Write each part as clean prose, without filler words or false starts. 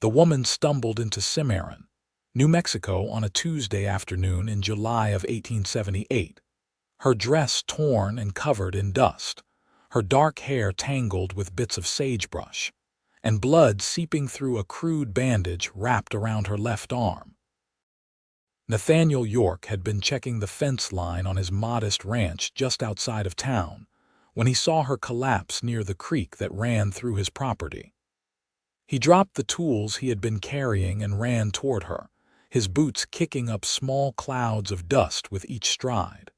The woman stumbled into Cimarron, New Mexico on a Tuesday afternoon in July of 1878, her dress torn and covered in dust, her dark hair tangled with bits of sagebrush, and blood seeping through a crude bandage wrapped around her left arm. Nathaniel York had been checking the fence line on his modest ranch just outside of town when he saw her collapse near the creek that ran through his property. He dropped the tools he had been carrying and ran toward her, his boots kicking up small clouds of dust with each stride.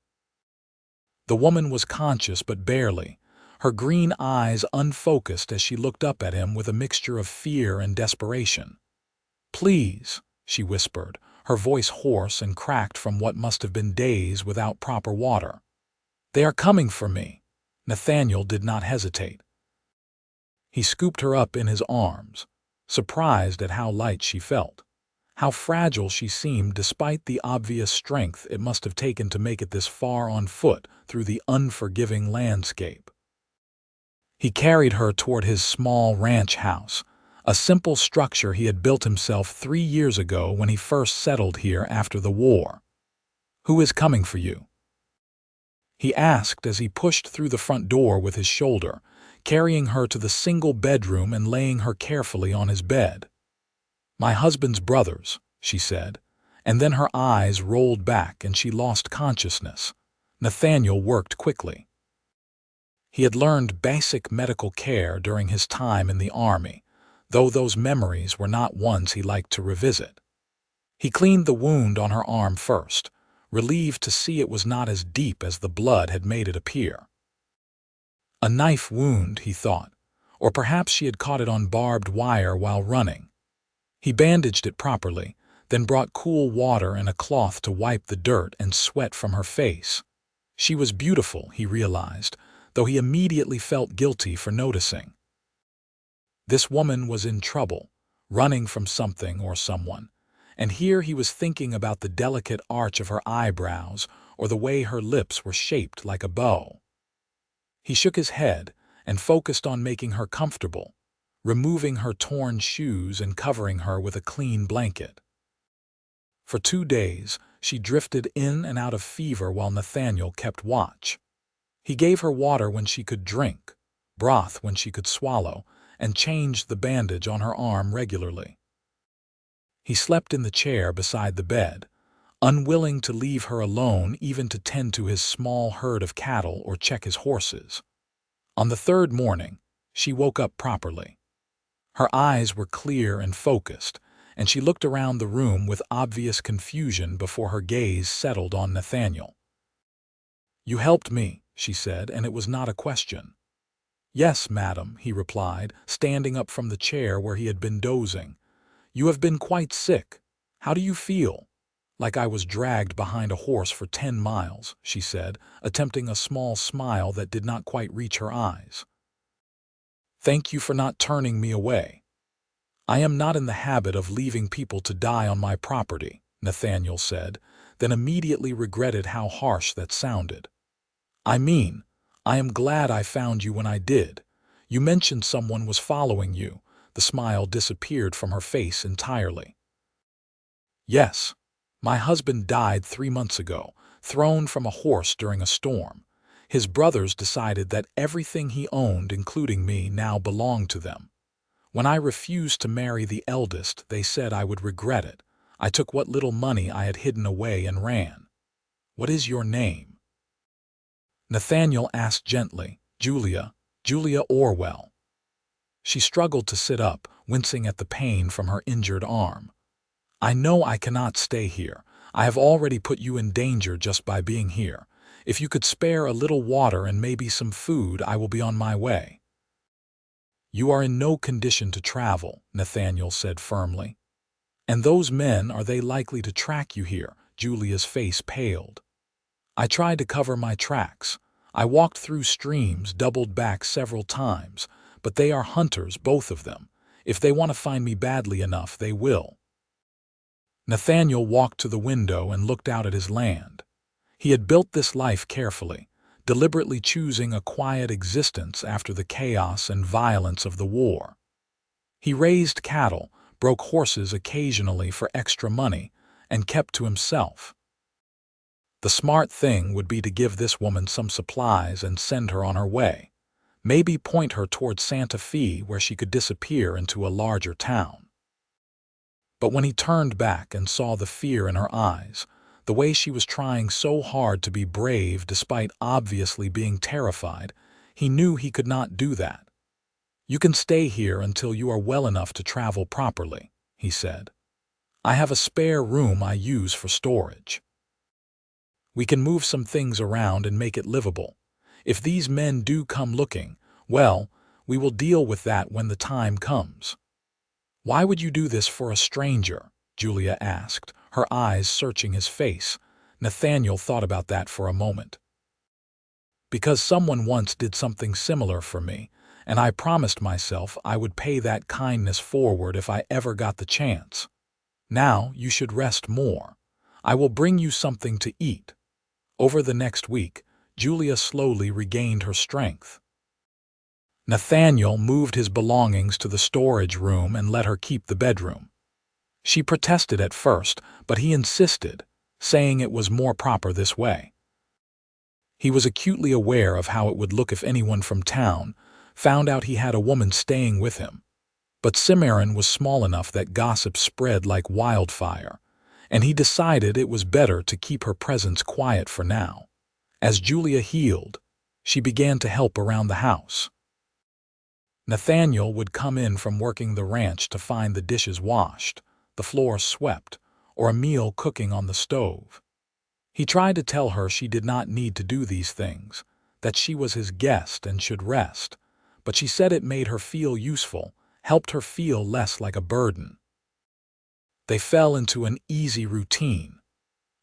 The woman was conscious but barely, her green eyes unfocused as she looked up at him with a mixture of fear and desperation. "Please," she whispered, her voice hoarse and cracked from what must have been days without proper water. "They are coming for me." Nathaniel did not hesitate. He scooped her up in his arms, surprised at how light she felt, how fragile she seemed despite the obvious strength it must have taken to make it this far on foot through the unforgiving landscape. He carried her toward his small ranch house, a simple structure he had built himself 3 years ago when he first settled here after the war. "Who is coming for you?" he asked as he pushed through the front door with his shoulder, carrying her to the single bedroom and laying her carefully on his bed. "My husband's brothers," she said, and then her eyes rolled back and she lost consciousness. Nathaniel worked quickly. He had learned basic medical care during his time in the Army, though those memories were not ones he liked to revisit. He cleaned the wound on her arm first, relieved to see it was not as deep as the blood had made it appear. A knife wound, he thought, or perhaps she had caught it on barbed wire while running. He bandaged it properly, then brought cool water and a cloth to wipe the dirt and sweat from her face. She was beautiful, he realized, though he immediately felt guilty for noticing. This woman was in trouble, running from something or someone, and here he was thinking about the delicate arch of her eyebrows or the way her lips were shaped like a bow. He shook his head and focused on making her comfortable, removing her torn shoes and covering her with a clean blanket. For 2 days, she drifted in and out of fever while Nathaniel kept watch. He gave her water when she could drink, broth when she could swallow, and changed the bandage on her arm regularly. He slept in the chair beside the bed, unwilling to leave her alone even to tend to his small herd of cattle or check his horses. On the 3rd morning, she woke up properly. Her eyes were clear and focused, and she looked around the room with obvious confusion before her gaze settled on Nathaniel. "You helped me," she said, and it was not a question. "Yes, madam," he replied, standing up from the chair where he had been dozing. "You have been quite sick. How do you feel?" "Like I was dragged behind a horse for 10 miles, she said, attempting a small smile that did not quite reach her eyes. "Thank you for not turning me away. I am not in the habit of leaving people to die on my property," Nathaniel said, then immediately regretted how harsh that sounded. "I mean, I am glad I found you when I did. You mentioned someone was following you." The smile disappeared from her face entirely. "Yes. My husband died 3 months ago, thrown from a horse during a storm. His brothers decided that everything he owned, including me, now belonged to them. When I refused to marry the eldest, they said I would regret it. I took what little money I had hidden away and ran." "What is your name?" Nathaniel asked gently. Julia Orwell." She struggled to sit up, wincing at the pain from her injured arm. "I know I cannot stay here. I have already put you in danger just by being here. If you could spare a little water and maybe some food, I will be on my way." "You are in no condition to travel," Nathaniel said firmly. "And those men, are they likely to track you here?" Julia's face paled. "I tried to cover my tracks. I walked through streams, doubled back several times, but they are hunters, both of them. If they want to find me badly enough, they will." Nathaniel walked to the window and looked out at his land. He had built this life carefully, deliberately choosing a quiet existence after the chaos and violence of the war. He raised cattle, broke horses occasionally for extra money, and kept to himself. The smart thing would be to give this woman some supplies and send her on her way. Maybe point her towards Santa Fe where she could disappear into a larger town. But when he turned back and saw the fear in her eyes, the way she was trying so hard to be brave despite obviously being terrified, he knew he could not do that. "You can stay here until you are well enough to travel properly," he said. "I have a spare room I use for storage. We can move some things around and make it livable. If these men do come looking, well, we will deal with that when the time comes." "Why would you do this for a stranger?" Julia asked, her eyes searching his face. Nathaniel thought about that for a moment. "Because someone once did something similar for me, and I promised myself I would pay that kindness forward if I ever got the chance. Now you should rest more. I will bring you something to eat." Over the next week, Julia slowly regained her strength. Nathaniel moved his belongings to the storage room and let her keep the bedroom. She protested at first, but he insisted, saying it was more proper this way. He was acutely aware of how it would look if anyone from town found out he had a woman staying with him. But Cimarron was small enough that gossip spread like wildfire, and he decided it was better to keep her presence quiet for now. As Julia healed, she began to help around the house. Nathaniel would come in from working the ranch to find the dishes washed, the floor swept, or a meal cooking on the stove. He tried to tell her she did not need to do these things, that she was his guest and should rest, but she said it made her feel useful, helped her feel less like a burden. They fell into an easy routine.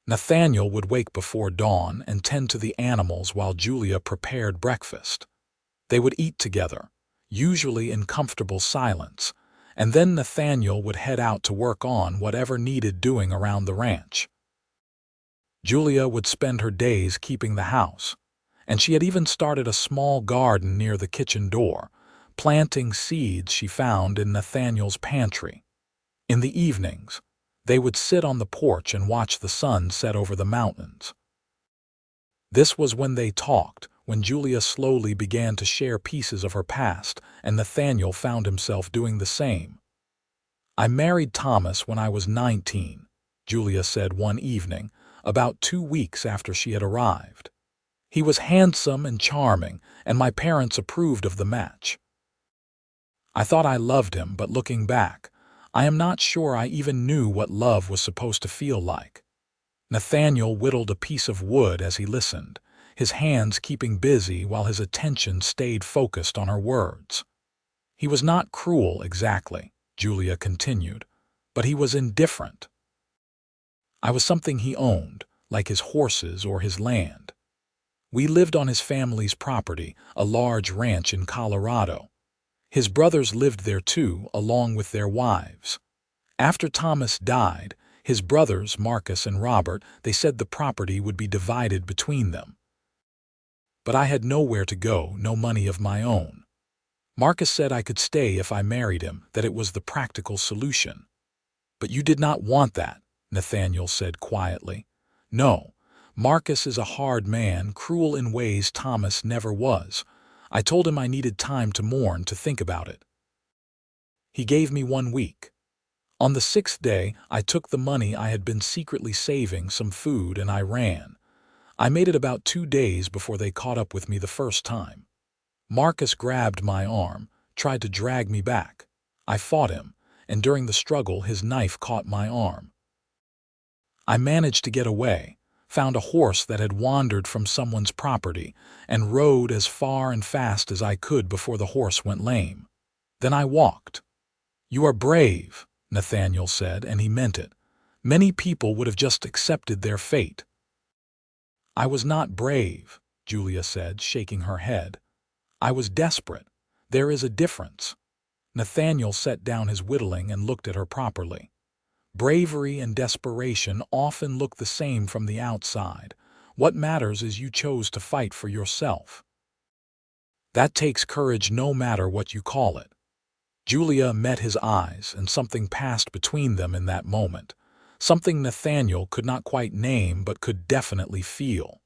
Nathaniel would wake before dawn and tend to the animals while Julia prepared breakfast. They would eat together, usually in comfortable silence, and then Nathaniel would head out to work on whatever needed doing around the ranch. Julia would spend her days keeping the house, and she had even started a small garden near the kitchen door, planting seeds she found in Nathaniel's pantry. In the evenings, they would sit on the porch and watch the sun set over the mountains. This was when they talked, when Julia slowly began to share pieces of her past, and Nathaniel found himself doing the same. "I married Thomas when I was 19, Julia said one evening, about 2 weeks after she had arrived. "He was handsome and charming, and my parents approved of the match. I thought I loved him, but looking back, I am not sure I even knew what love was supposed to feel like." Nathaniel whittled a piece of wood as he listened, his hands keeping busy while his attention stayed focused on her words. "He was not cruel exactly," Julia continued, "but he was indifferent. I was something he owned, like his horses or his land. We lived on his family's property, a large ranch in Colorado. His brothers lived there too, along with their wives. After Thomas died, his brothers, Marcus and Robert, they said the property would be divided between them. But I had nowhere to go, no money of my own. Marcus said I could stay if I married him, that it was the practical solution." "But you did not want that," Nathaniel said quietly. "No, Marcus is a hard man, cruel in ways Thomas never was. I told him I needed time to mourn, to think about it. He gave me 1 week. On the 6th day, I took the money I had been secretly saving, some food, and I ran. I made it about 2 days before they caught up with me the first time. Marcus grabbed my arm, tried to drag me back. I fought him, and during the struggle his knife caught my arm. I managed to get away, found a horse that had wandered from someone's property, and rode as far and fast as I could before the horse went lame. Then I walked." "You are brave," Nathaniel said, and he meant it. "Many people would have just accepted their fate." "I was not brave," Julia said, shaking her head. "I was desperate. There is a difference." Nathaniel set down his whittling and looked at her properly. "Bravery and desperation often look the same from the outside. What matters is you chose to fight for yourself. That takes courage no matter what you call it." Julia met his eyes, and something passed between them in that moment, something Nathaniel could not quite name but could definitely feel.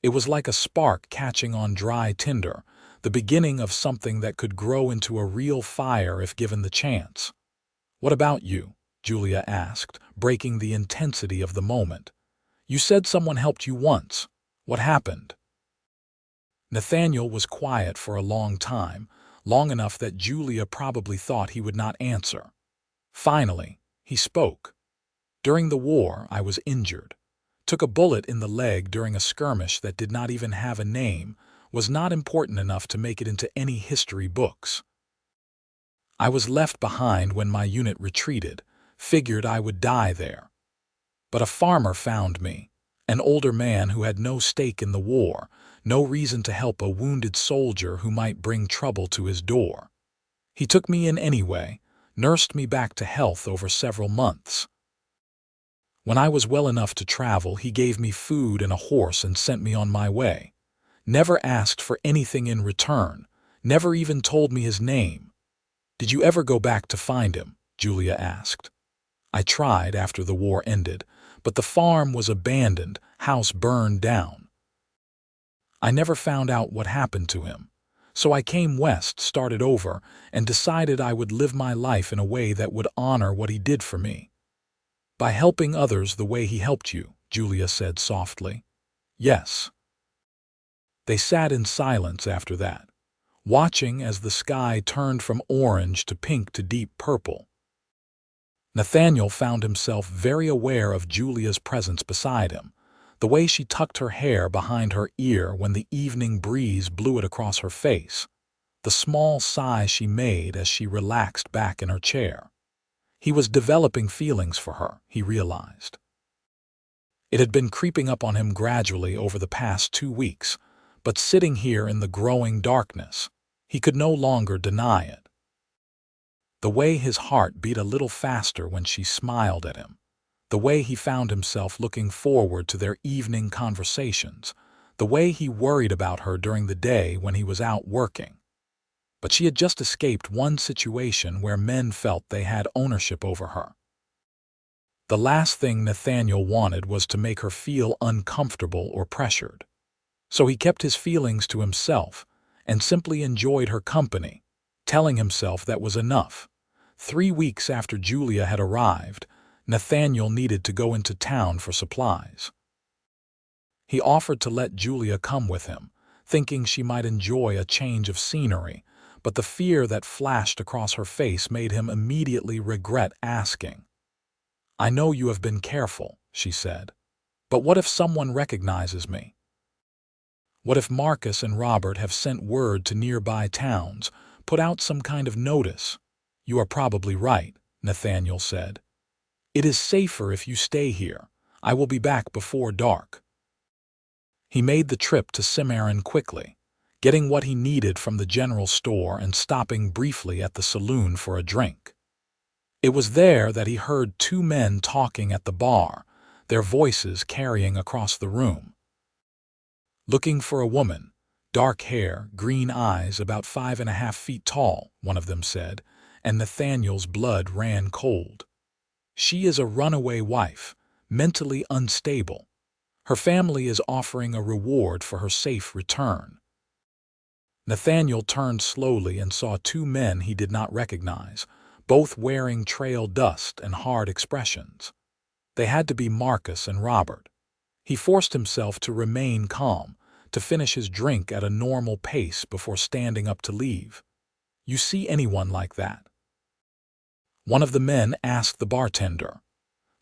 It was like a spark catching on dry tinder, the beginning of something that could grow into a real fire if given the chance. "What about you?" Julia asked, breaking the intensity of the moment. "You said someone helped you once. What happened?" Nathaniel was quiet for a long time, long enough that Julia probably thought he would not answer. Finally, he spoke. "During the war, I was injured. Took a bullet in the leg during a skirmish that did not even have a name, was not important enough to make it into any history books. I was left behind when my unit retreated, figured I would die there. But a farmer found me, an older man who had no stake in the war, no reason to help a wounded soldier who might bring trouble to his door. He took me in anyway, nursed me back to health over several months. When I was well enough to travel, he gave me food and a horse and sent me on my way. Never asked for anything in return, never even told me his name." "Did you ever go back to find him?" Julia asked. "I tried after the war ended, but the farm was abandoned, house burned down. I never found out what happened to him. So I came west, started over, and decided I would live my life in a way that would honor what he did for me." "By helping others the way he helped you," Julia said softly. "Yes." They sat in silence after that, watching as the sky turned from orange to pink to deep purple. Nathaniel found himself very aware of Julia's presence beside him, the way she tucked her hair behind her ear when the evening breeze blew it across her face, the small sigh she made as she relaxed back in her chair. He was developing feelings for her, he realized. It had been creeping up on him gradually over the past 2 weeks, but sitting here in the growing darkness, he could no longer deny it. The way his heart beat a little faster when she smiled at him, the way he found himself looking forward to their evening conversations, the way he worried about her during the day when he was out working. But she had just escaped one situation where men felt they had ownership over her. The last thing Nathaniel wanted was to make her feel uncomfortable or pressured. So he kept his feelings to himself and simply enjoyed her company, telling himself that was enough. 3 weeks after Julia had arrived, Nathaniel needed to go into town for supplies. He offered to let Julia come with him, thinking she might enjoy a change of scenery, but the fear that flashed across her face made him immediately regret asking. "I know you have been careful," she said, "but what if someone recognizes me? What if Marcus and Robert have sent word to nearby towns, put out some kind of notice?" "You are probably right," Nathaniel said. "It is safer if you stay here. I will be back before dark." He made the trip to Cimarron quickly, getting what he needed from the general store and stopping briefly at the saloon for a drink. It was there that he heard 2 men talking at the bar, their voices carrying across the room. "Looking for a woman, dark hair, green eyes, about 5.5 feet tall," one of them said, and Nathaniel's blood ran cold. "She is a runaway wife, mentally unstable. Her family is offering a reward for her safe return." Nathaniel turned slowly and saw 2 men he did not recognize, both wearing trail dust and hard expressions. They had to be Marcus and Robert. He forced himself to remain calm, to finish his drink at a normal pace before standing up to leave. "You see anyone like that?" One of the men asked the bartender.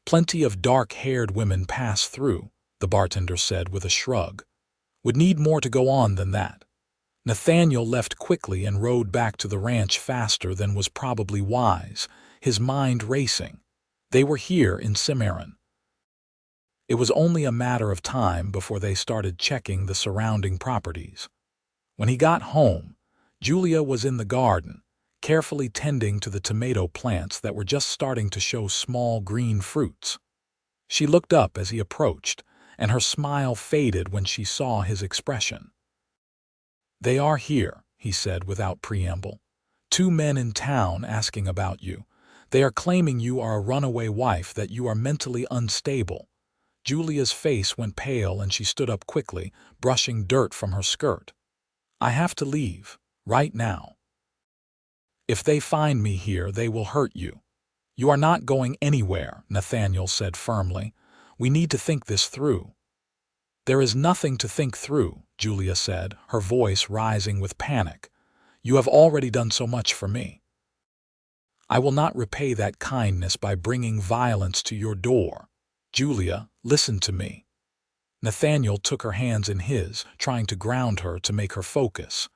"Plenty of dark-haired women pass through," the bartender said with a shrug. "Would need more to go on than that." Nathaniel left quickly and rode back to the ranch faster than was probably wise, his mind racing. They were here in Cimarron. It was only a matter of time before they started checking the surrounding properties. When he got home, Julia was in the garden, carefully tending to the tomato plants that were just starting to show small green fruits. She looked up as he approached, and her smile faded when she saw his expression. "They are here," he said without preamble. 2 men in town asking about you. They are claiming you are a runaway wife, that you are mentally unstable." Julia's face went pale and she stood up quickly, brushing dirt from her skirt. "I have to leave. Right now. If they find me here, they will hurt you." "You are not going anywhere," Nathaniel said firmly. "We need to think this through." "There is nothing to think through," Julia said, her voice rising with panic. "You have already done so much for me. I will not repay that kindness by bringing violence to your door. Julia, listen to me." Nathaniel took her hands in his, trying to ground her, to make her focus.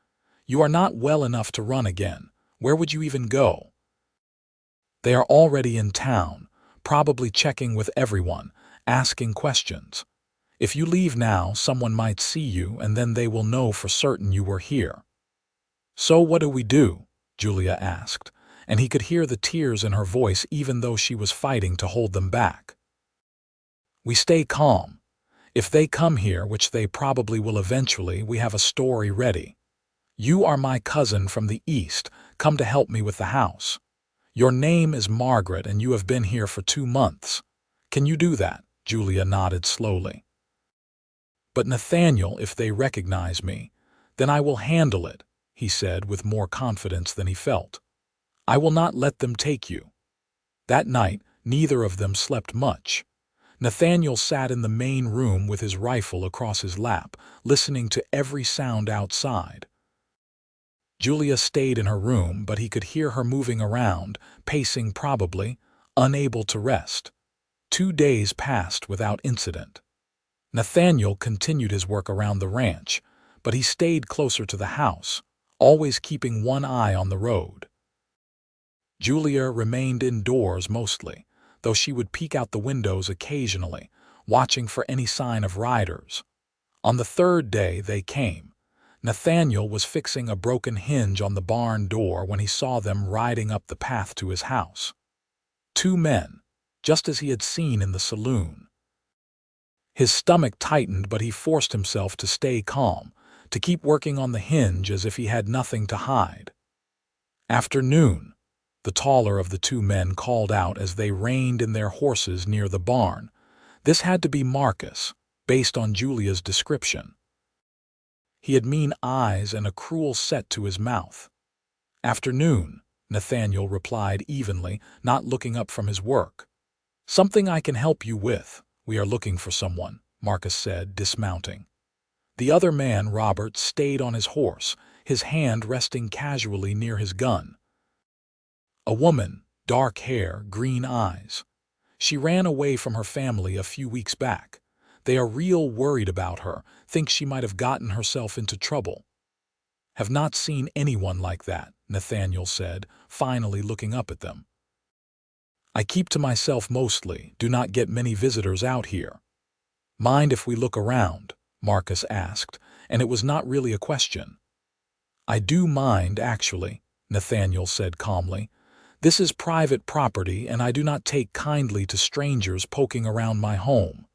"You are not well enough to run again. Where would you even go? They are already in town, probably checking with everyone, asking questions. If you leave now, someone might see you, and then they will know for certain you were here." "So what do we do?" Julia asked, and he could hear the tears in her voice even though she was fighting to hold them back. "We stay calm. If they come here, which they probably will eventually, we have a story ready. You are my cousin from the East, come to help me with the house. Your name is Margaret and you have been here for 2 months. Can you do that?" Julia nodded slowly. "But Nathaniel, if they recognize me, then I will handle it," he said with more confidence than he felt. "I will not let them take you." That night, neither of them slept much. Nathaniel sat in the main room with his rifle across his lap, listening to every sound outside. Julia stayed in her room, but he could hear her moving around, pacing probably, unable to rest. 2 days passed without incident. Nathaniel continued his work around the ranch, but he stayed closer to the house, always keeping one eye on the road. Julia remained indoors mostly, though she would peek out the windows occasionally, watching for any sign of riders. On the 3rd day they came. Nathaniel was fixing a broken hinge on the barn door when he saw them riding up the path to his house. 2 men, just as he had seen in the saloon. His stomach tightened, but he forced himself to stay calm, to keep working on the hinge as if he had nothing to hide. "Afternoon," the taller of the 2 men called out as they reined in their horses near the barn. This had to be Marcus, based on Julia's description. He had mean eyes and a cruel set to his mouth. "Afternoon," Nathaniel replied evenly, not looking up from his work. "Something I can help you with. We are looking for someone," Marcus said, dismounting. The other man, Robert, stayed on his horse, his hand resting casually near his gun. "A woman, dark hair, green eyes. She ran away from her family a few weeks back. They are real worried about her, think she might have gotten herself into trouble." "Have not seen anyone like that," Nathaniel said, finally looking up at them. "I keep to myself mostly, do not get many visitors out here." "Mind if we look around?" Marcus asked, and it was not really a question. "I do mind, actually," Nathaniel said calmly. "This is private property, and I do not take kindly to strangers poking around my home."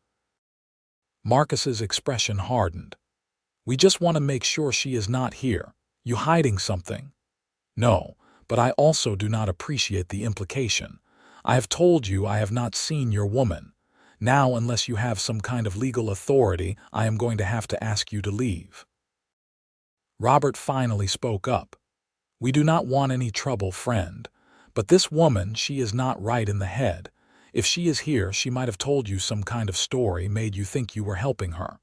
Marcus's expression hardened. "We just want to make sure she is not here. You hiding something?" "No, but I also do not appreciate the implication. I have told you I have not seen your woman. Now, unless you have some kind of legal authority, I am going to have to ask you to leave." Robert finally spoke up. "We do not want any trouble, friend. But this woman, she is not right in the head. If she is here, she might have told you some kind of story, made you think you were helping her.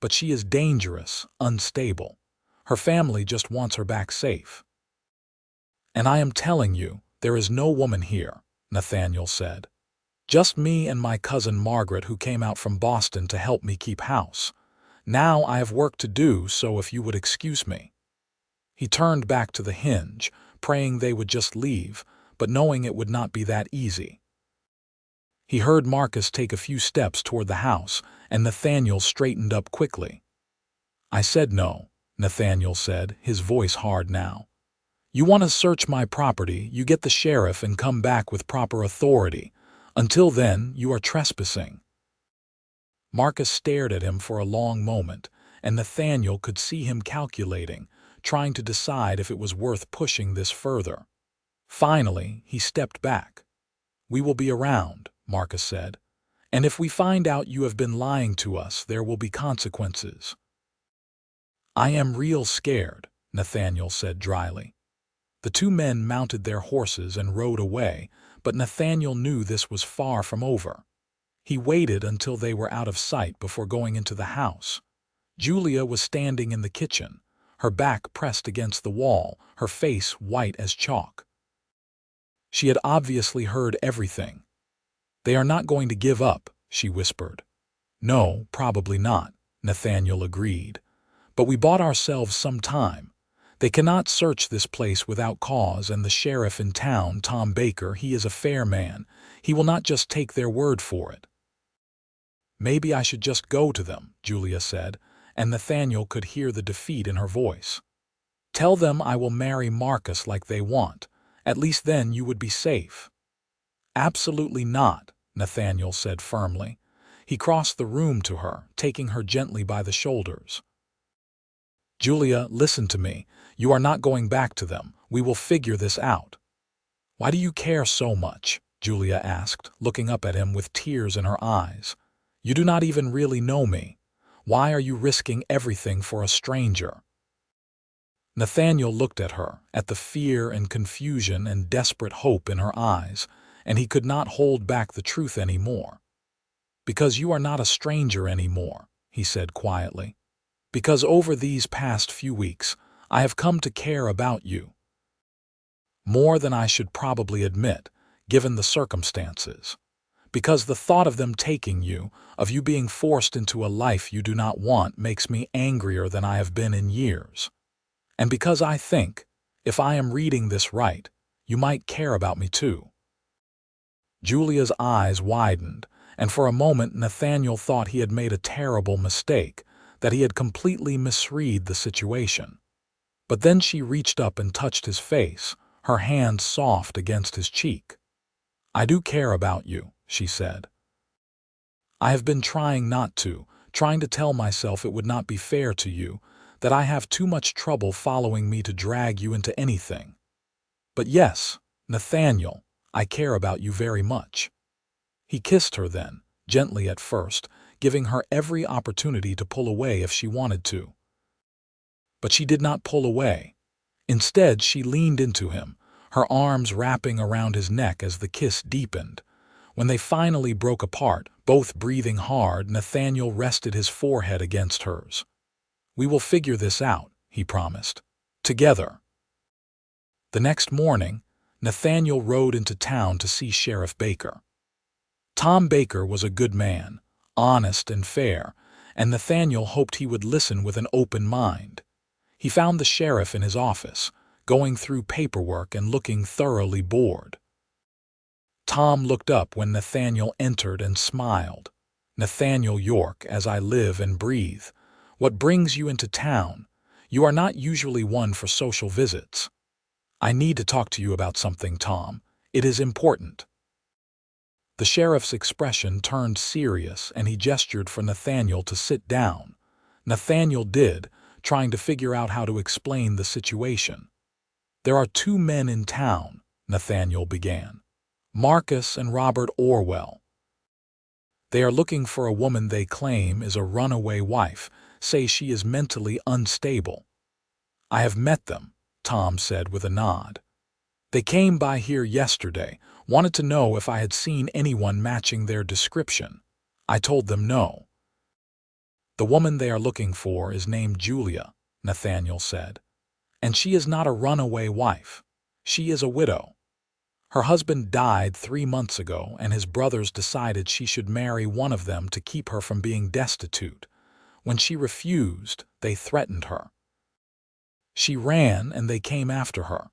But she is dangerous, unstable. Her family just wants her back safe." "And I am telling you, there is no woman here," Nathaniel said. "Just me and my cousin Margaret, who came out from Boston to help me keep house. Now I have work to do, so if you would excuse me." He turned back to the hinge, praying they would just leave, but knowing it would not be that easy. He heard Marcus take a few steps toward the house, and Nathaniel straightened up quickly. "I said no," Nathaniel said, his voice hard now. "You want to search my property, you get the sheriff and come back with proper authority. Until then, you are trespassing." Marcus stared at him for a long moment, and Nathaniel could see him calculating, trying to decide if it was worth pushing this further. Finally, he stepped back. "We will be around," Marcus said. "And if we find out you have been lying to us, there will be consequences." "I am real scared," Nathaniel said dryly. The two men mounted their horses and rode away, but Nathaniel knew this was far from over. He waited until they were out of sight before going into the house. Julia was standing in the kitchen, her back pressed against the wall, her face white as chalk. She had obviously heard everything. "They are not going to give up," she whispered. "No, probably not," Nathaniel agreed. "But we bought ourselves some time. They cannot search this place without cause, and the sheriff in town, Tom Baker, he is a fair man. He will not just take their word for it." "Maybe I should just go to them," Julia said, and Nathaniel could hear the defeat in her voice. "Tell them I will marry Marcus like they want. At least then you would be safe." "Absolutely not," Nathaniel said firmly. He crossed the room to her, taking her gently by the shoulders. "Julia, listen to me. You are not going back to them. We will figure this out." "Why do you care so much?" Julia asked, looking up at him with tears in her eyes. "You do not even really know me. Why are you risking everything for a stranger?" Nathaniel looked at her, at the fear and confusion and desperate hope in her eyes, and he could not hold back the truth anymore. "Because you are not a stranger anymore," he said quietly. "Because over these past few weeks, I have come to care about you. More than I should probably admit, given the circumstances. Because the thought of them taking you, of you being forced into a life you do not want, makes me angrier than I have been in years. And because I think, if I am reading this right, you might care about me too." Julia's eyes widened, and for a moment Nathaniel thought he had made a terrible mistake, that he had completely misread the situation. But then she reached up and touched his face, her hand soft against his cheek. "I do care about you," she said. "I have been trying not to, trying to tell myself it would not be fair to you, that I have too much trouble following me to drag you into anything. But yes, Nathaniel, I care about you very much." He kissed her then, gently at first, giving her every opportunity to pull away if she wanted to. But she did not pull away. Instead, she leaned into him, her arms wrapping around his neck as the kiss deepened. When they finally broke apart, both breathing hard, Nathaniel rested his forehead against hers. "We will figure this out," he promised. "Together." The next morning, Nathaniel rode into town to see Sheriff Baker. Tom Baker was a good man, honest and fair, and Nathaniel hoped he would listen with an open mind. He found the sheriff in his office, going through paperwork and looking thoroughly bored. Tom looked up when Nathaniel entered and smiled. "Nathaniel York, as I live and breathe. What brings you into town? You are not usually one for social visits." "I need to talk to you about something, Tom. It is important." The sheriff's expression turned serious, and he gestured for Nathaniel to sit down. Nathaniel did, trying to figure out how to explain the situation. "There are two men in town," Nathaniel began. "Marcus and Robert Orwell. They are looking for a woman they claim is a runaway wife, say she is mentally unstable." "I have met them," Tom said with a nod. "They came by here yesterday, wanted to know if I had seen anyone matching their description. I told them no." "The woman they are looking for is named Julia," Nathaniel said. "And she is not a runaway wife. She is a widow. Her husband died 3 months ago, and his brothers decided she should marry one of them to keep her from being destitute. When she refused, they threatened her. She ran, and they came after her.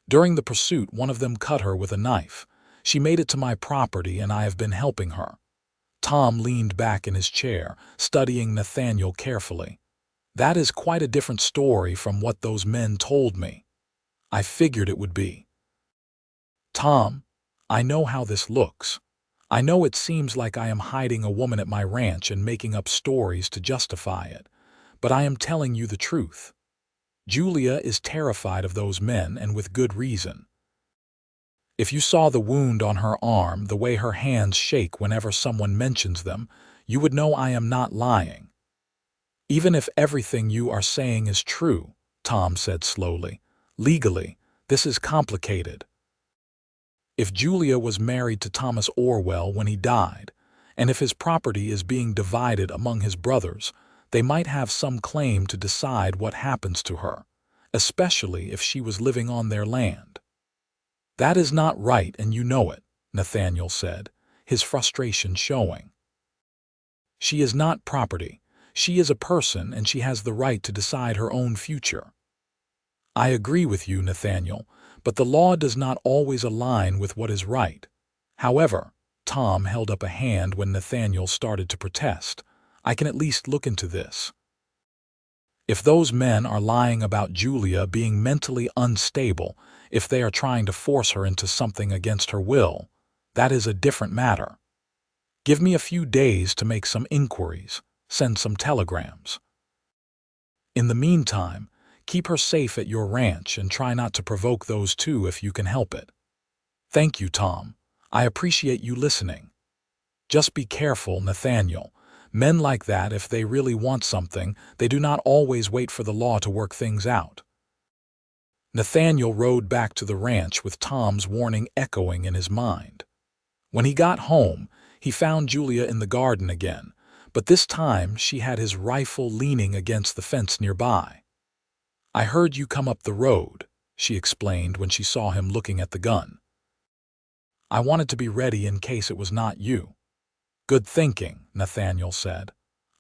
During the pursuit, one of them cut her with a knife. She made it to my property, and I have been helping her." Tom leaned back in his chair, studying Nathaniel carefully. "That is quite a different story from what those men told me." "I figured it would be." "Tom, I know how this looks. I know it seems like I am hiding a woman at my ranch and making up stories to justify it, but I am telling you the truth. Julia is terrified of those men, and with good reason. If you saw the wound on her arm, the way her hands shake whenever someone mentions them, you would know I am not lying. Even if everything you are saying is true, Tom said slowly, legally, this is complicated. If Julia was married to Thomas Orwell when he died, and if his property is being divided among his brothers, they might have some claim to decide what happens to her, especially if she was living on their land. That is not right, and you know it, Nathaniel said, his frustration showing. She is not property. She is a person, and she has the right to decide her own future. I agree with you, Nathaniel, but the law does not always align with what is right. However, Tom held up a hand when Nathaniel started to protest. I can at least look into this. If those men are lying about Julia being mentally unstable, if they are trying to force her into something against her will, that is a different matter. Give me a few days to make some inquiries, send some telegrams. In the meantime, keep her safe at your ranch and try not to provoke those two if you can help it. Thank you, Tom. I appreciate you listening. Just be careful, Nathaniel. Men like that, if they really want something, they do not always wait for the law to work things out. Nathaniel rode back to the ranch with Tom's warning echoing in his mind. When he got home, he found Julia in the garden again, but this time she had his rifle leaning against the fence nearby. I heard you come up the road, she explained when she saw him looking at the gun. I wanted to be ready in case it was not you. Good thinking, Nathaniel said.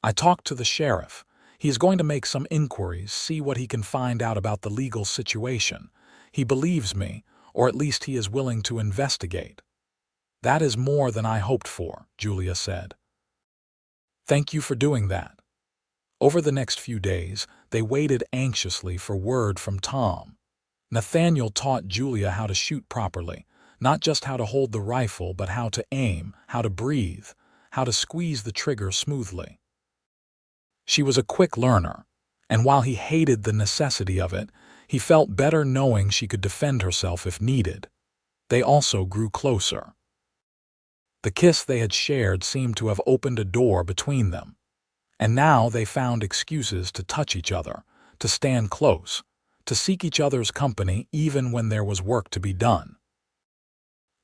I talked to the sheriff. He is going to make some inquiries, see what he can find out about the legal situation. He believes me, or at least he is willing to investigate. That is more than I hoped for, Julia said. Thank you for doing that. Over the next few days, they waited anxiously for word from Tom. Nathaniel taught Julia how to shoot properly, not just how to hold the rifle, but how to aim, how to breathe, how to squeeze the trigger smoothly. She was a quick learner, and while he hated the necessity of it, he felt better knowing she could defend herself if needed. They also grew closer. The kiss they had shared seemed to have opened a door between them, and now they found excuses to touch each other, to stand close, to seek each other's company even when there was work to be done.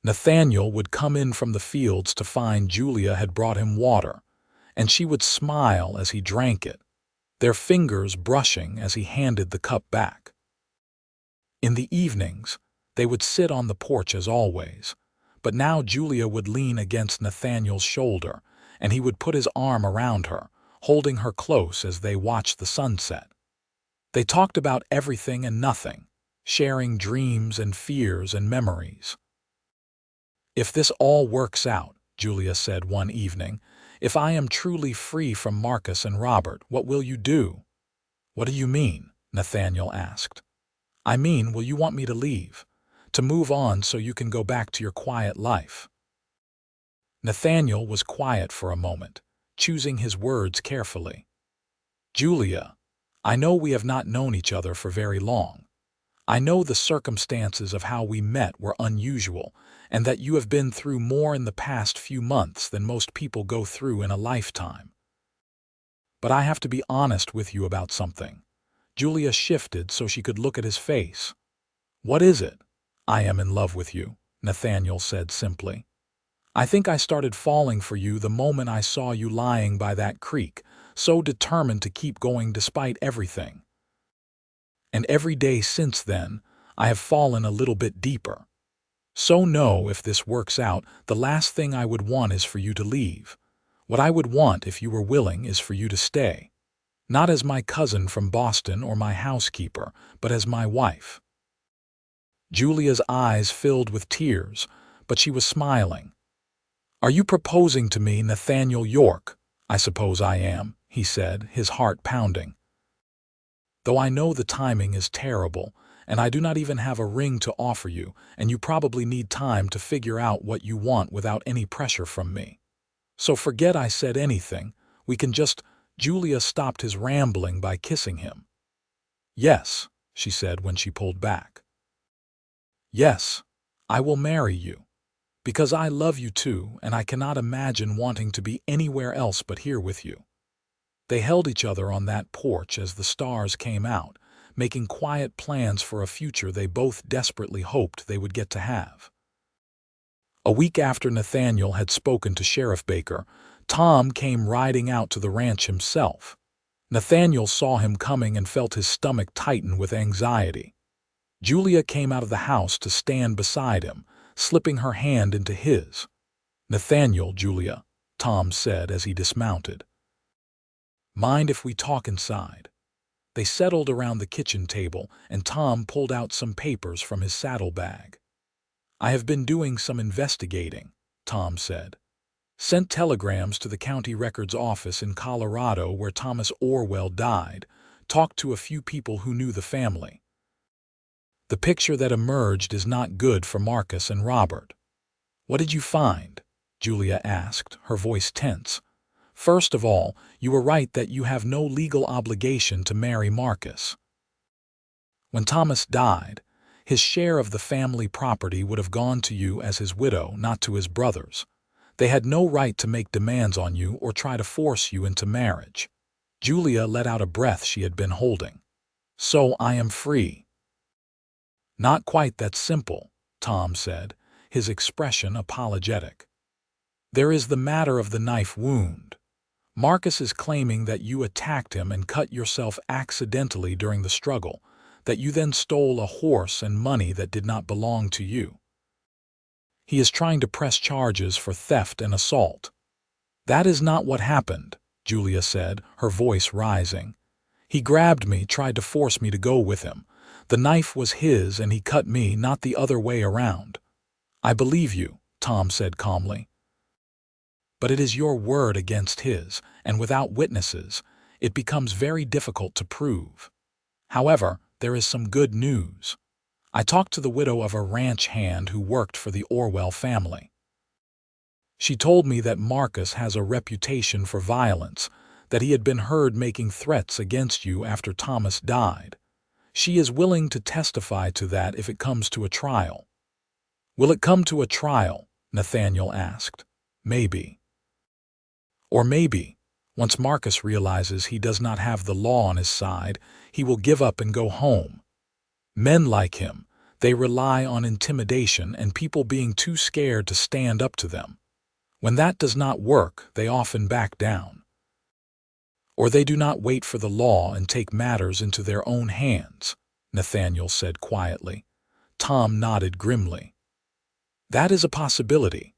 Nathaniel would come in from the fields to find Julia had brought him water, and she would smile as he drank it, their fingers brushing as he handed the cup back. In the evenings, they would sit on the porch as always, but now Julia would lean against Nathaniel's shoulder, and he would put his arm around her, holding her close as they watched the sunset. They talked about everything and nothing, sharing dreams and fears and memories. If this all works out, Julia said one evening, if I am truly free from Marcus and Robert, what will you do? What do you mean? Nathaniel asked. I mean, will you want me to leave? To move on so you can go back to your quiet life? Nathaniel was quiet for a moment, choosing his words carefully. Julia, I know we have not known each other for very long. I know the circumstances of how we met were unusual, and that you have been through more in the past few months than most people go through in a lifetime. But I have to be honest with you about something. Julia shifted so she could look at his face. What is it? I am in love with you, Nathaniel said simply. I think I started falling for you the moment I saw you lying by that creek, so determined to keep going despite everything. And every day since then, I have fallen a little bit deeper. So no, if this works out, the last thing I would want is for you to leave. What I would want, if you were willing, is for you to stay. Not as my cousin from Boston or my housekeeper, but as my wife. Julia's eyes filled with tears, but she was smiling. Are you proposing to me, Nathaniel York? I suppose I am, he said, his heart pounding. Though I know the timing is terrible, and I do not even have a ring to offer you, and you probably need time to figure out what you want without any pressure from me. So forget I said anything, we can just— Julia stopped his rambling by kissing him. Yes, she said when she pulled back. Yes, I will marry you. Because I love you too, and I cannot imagine wanting to be anywhere else but here with you. They held each other on that porch as the stars came out, making quiet plans for a future they both desperately hoped they would get to have. A week after Nathaniel had spoken to Sheriff Baker, Tom came riding out to the ranch himself. Nathaniel saw him coming and felt his stomach tighten with anxiety. Julia came out of the house to stand beside him, slipping her hand into his. "Nathaniel, Julia," Tom said as he dismounted. "Mind if we talk inside?" They settled around the kitchen table, and Tom pulled out some papers from his saddlebag. "I have been doing some investigating," Tom said. "Sent telegrams to the county records office in Colorado where Thomas Orwell died, talked to a few people who knew the family. The picture that emerged is not good for Marcus and Robert." "What did you find?" Julia asked, her voice tense. "First of all, you were right that you have no legal obligation to marry Marcus. When Thomas died, his share of the family property would have gone to you as his widow, not to his brothers. They had no right to make demands on you or try to force you into marriage." Julia let out a breath she had been holding. "So I am free." "Not quite that simple," Tom said, his expression apologetic. "There is the matter of the knife wound. Marcus is claiming that you attacked him and cut yourself accidentally during the struggle, that you then stole a horse and money that did not belong to you. He is trying to press charges for theft and assault." "That is not what happened," Julia said, her voice rising. "He grabbed me, tried to force me to go with him. The knife was his and he cut me, not the other way around." "I believe you," Tom said calmly. "But it is your word against his, and without witnesses, it becomes very difficult to prove. However, there is some good news. I talked to the widow of a ranch hand who worked for the Orwell family. She told me that Marcus has a reputation for violence, that he had been heard making threats against you after Thomas died. She is willing to testify to that if it comes to a trial." "Will it come to a trial?" Nathaniel asked. "Maybe. Or maybe, once Marcus realizes he does not have the law on his side, he will give up and go home. Men like him, they rely on intimidation and people being too scared to stand up to them. When that does not work, they often back down. Or they do not wait for the law and take matters into their own hands," Nathaniel said quietly. Tom nodded grimly. "That is a possibility,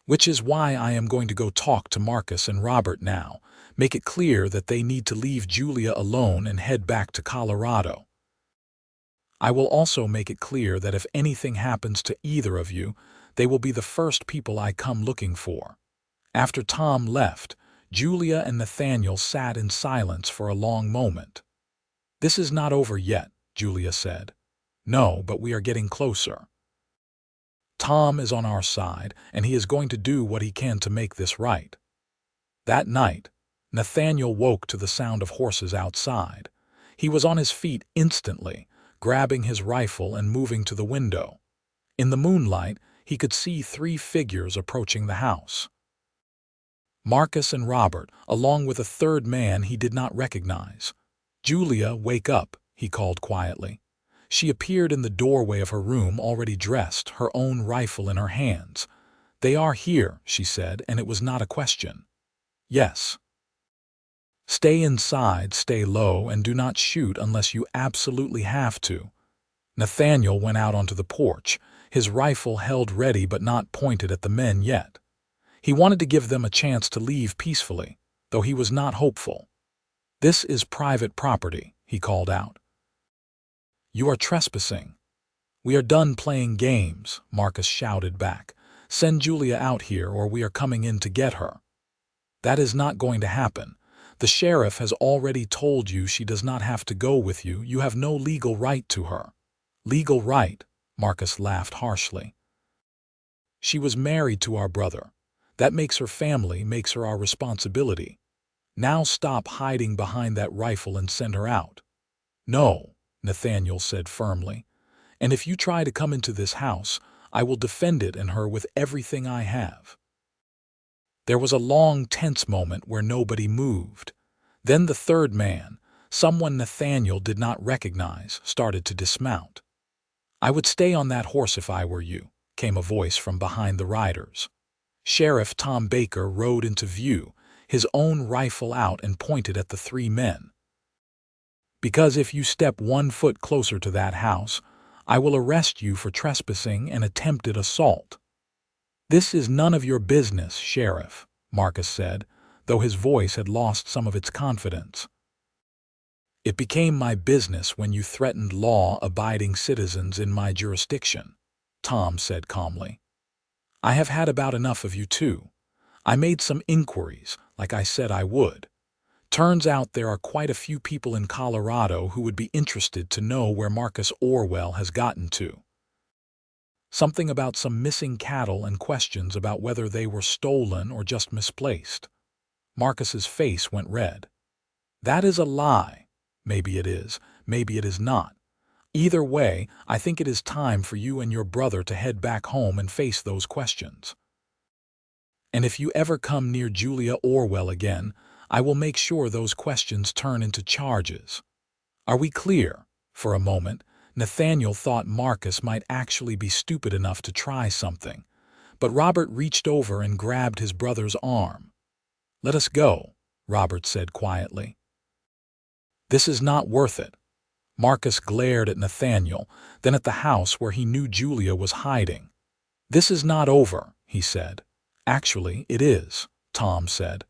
which is why I am going to go talk to Marcus and Robert now, make it clear that they need to leave Julia alone and head back to Colorado. I will also make it clear that if anything happens to either of you, they will be the first people I come looking for." After Tom left, Julia and Nathaniel sat in silence for a long moment. "This is not over yet," Julia said. "No, but we are getting closer. Tom is on our side, and he is going to do what he can to make this right." That night, Nathaniel woke to the sound of horses outside. He was on his feet instantly, grabbing his rifle and moving to the window. In the moonlight, he could see 3 figures approaching the house. Marcus and Robert, along with a third man he did not recognize. "Julia, wake up," he called quietly. She appeared in the doorway of her room already dressed, her own rifle in her hands. "They are here," she said, and it was not a question. "Yes." "Stay inside, stay low, and do not shoot unless you absolutely have to." Nathaniel went out onto the porch, his rifle held ready but not pointed at the men yet. He wanted to give them a chance to leave peacefully, though he was not hopeful. "This is private property," he called out. "You are trespassing." "We are done playing games," Marcus shouted back. "Send Julia out here or we are coming in to get her." "That is not going to happen. The sheriff has already told you she does not have to go with you. You have no legal right to her." "Legal right?" Marcus laughed harshly. "She was married to our brother. That makes her family, makes her our responsibility. Now stop hiding behind that rifle and send her out." "No," Nathaniel said firmly. "And if you try to come into this house, I will defend it and her with everything I have." There was a long, tense moment where nobody moved. Then the third man, someone Nathaniel did not recognize, started to dismount. "I would stay on that horse if I were you," came a voice from behind the riders. Sheriff Tom Baker rode into view, his own rifle out, and pointed at the three men. "Because if you step 1 foot closer to that house, I will arrest you for trespassing and attempted assault." "This is none of your business, Sheriff," Marcus said, though his voice had lost some of its confidence. "It became my business when you threatened law-abiding citizens in my jurisdiction," Tom said calmly. "I have had about enough of you too. I made some inquiries, like I said I would. Turns out there are quite a few people in Colorado who would be interested to know where Marcus Orwell has gotten to. Something about some missing cattle and questions about whether they were stolen or just misplaced." Marcus's face went red. "That is a lie. Maybe it is, maybe it is not. Either way, I think it is time for you and your brother to head back home and face those questions. And if you ever come near Julia Orwell again, I will make sure those questions turn into charges. Are we clear?" For a moment, Nathaniel thought Marcus might actually be stupid enough to try something, but Robert reached over and grabbed his brother's arm. "Let us go," Robert said quietly. "This is not worth it." Marcus glared at Nathaniel, then at the house where he knew Julia was hiding. "This is not over," he said. "Actually, it is," Tom said.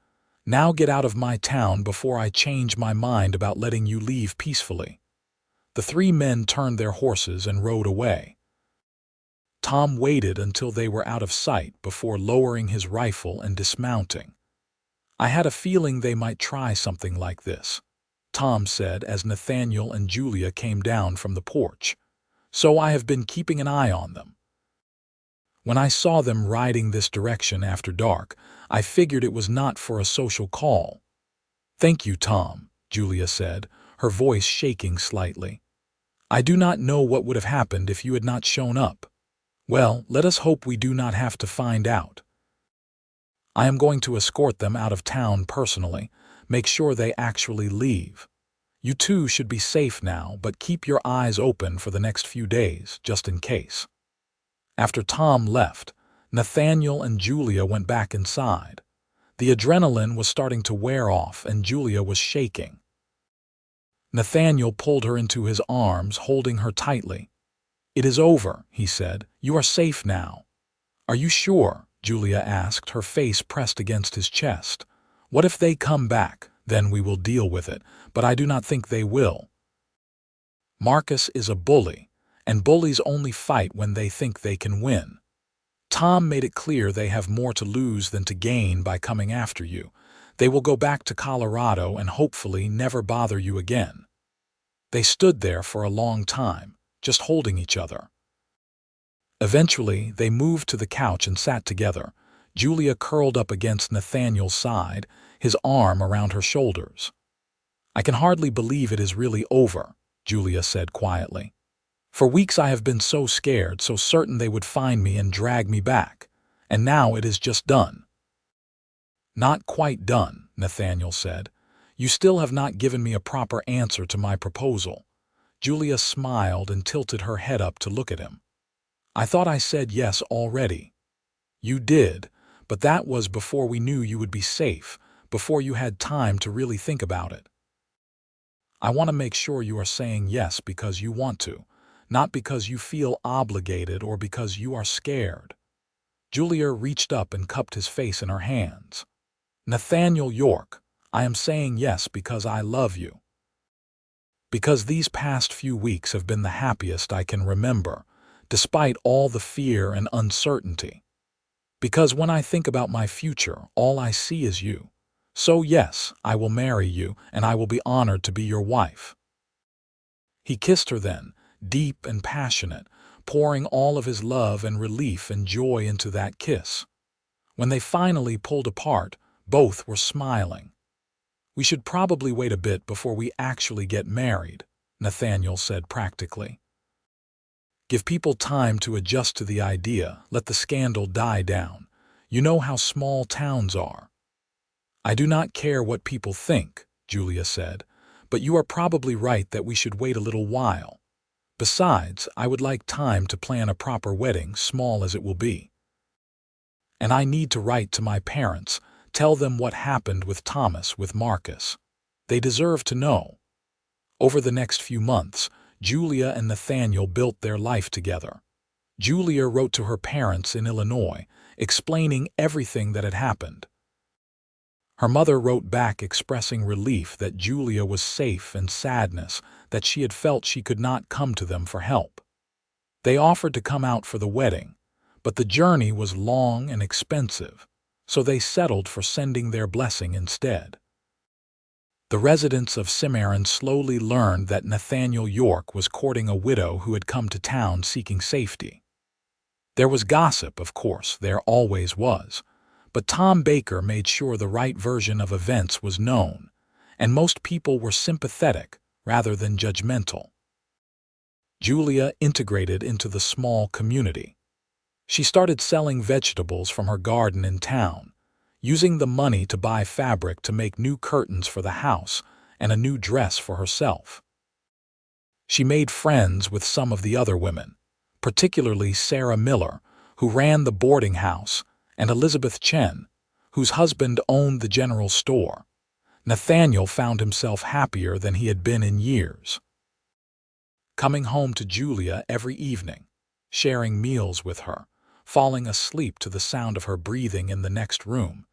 "Now get out of my town before I change my mind about letting you leave peacefully." The three men turned their horses and rode away. Tom waited until they were out of sight before lowering his rifle and dismounting. "I had a feeling they might try something like this," Tom said as Nathaniel and Julia came down from the porch. "So I have been keeping an eye on them. When I saw them riding this direction after dark, I figured it was not for a social call." "Thank you, Tom," Julia said, her voice shaking slightly. "I do not know what would have happened if you had not shown up. Well, let us hope we do not have to find out. I am going to escort them out of town personally, make sure they actually leave. You two should be safe now, but keep your eyes open for the next few days, just in case." After Tom left, Nathaniel and Julia went back inside. The adrenaline was starting to wear off and Julia was shaking. Nathaniel pulled her into his arms, holding her tightly. "It is over," he said. "You are safe now." "Are you sure?" Julia asked, her face pressed against his chest. "What if they come back? Then we will deal with it, but I do not think they will. Marcus is a bully, and bullies only fight when they think they can win. Tom made it clear they have more to lose than to gain by coming after you. They will go back to Colorado and hopefully never bother you again." They stood there for a long time, just holding each other. Eventually, they moved to the couch and sat together, Julia curled up against Nathaniel's side, his arm around her shoulders. "I can hardly believe it is really over," Julia said quietly. "For weeks I have been so scared, so certain they would find me and drag me back, and now it is just done." "Not quite done," Nathaniel said. "You still have not given me a proper answer to my proposal." Julia smiled and tilted her head up to look at him. "I thought I said yes already." "You did, but that was before we knew you would be safe, before you had time to really think about it. I want to make sure you are saying yes because you want to, not because you feel obligated or because you are scared." Julia reached up and cupped his face in her hands. "Nathaniel York, I am saying yes because I love you. Because these past few weeks have been the happiest I can remember, despite all the fear and uncertainty. Because when I think about my future, all I see is you. So yes, I will marry you, and I will be honored to be your wife." He kissed her then, deep and passionate, pouring all of his love and relief and joy into that kiss. When they finally pulled apart, both were smiling. "We should probably wait a bit before we actually get married," Nathaniel said practically. Give people time to adjust to the idea, let the scandal die down. You know how small towns are. I do not care what people think, Julia said, but you are probably right that we should wait a little while. Besides, I would like time to plan a proper wedding, small as it will be. And I need to write to my parents, tell them what happened with Thomas, with Marcus. They deserve to know. Over the next few months, Julia and Nathaniel built their life together. Julia wrote to her parents in Illinois, explaining everything that had happened. Her mother wrote back expressing relief that Julia was safe and sadness that she had felt she could not come to them for help. They offered to come out for the wedding, but the journey was long and expensive, so they settled for sending their blessing instead. The residents of Cimarron slowly learned that Nathaniel York was courting a widow who had come to town seeking safety. There was gossip, of course, there always was, but Tom Baker made sure the right version of events was known, and most people were sympathetic rather than judgmental. Julia integrated into the small community. She started selling vegetables from her garden in town, using the money to buy fabric to make new curtains for the house and a new dress for herself. She made friends with some of the other women, particularly Sarah Miller, who ran the boarding house, and Elizabeth Chen, whose husband owned the general store. Nathaniel found himself happier than he had been in years. Coming home to Julia every evening, sharing meals with her, falling asleep to the sound of her breathing in the next room,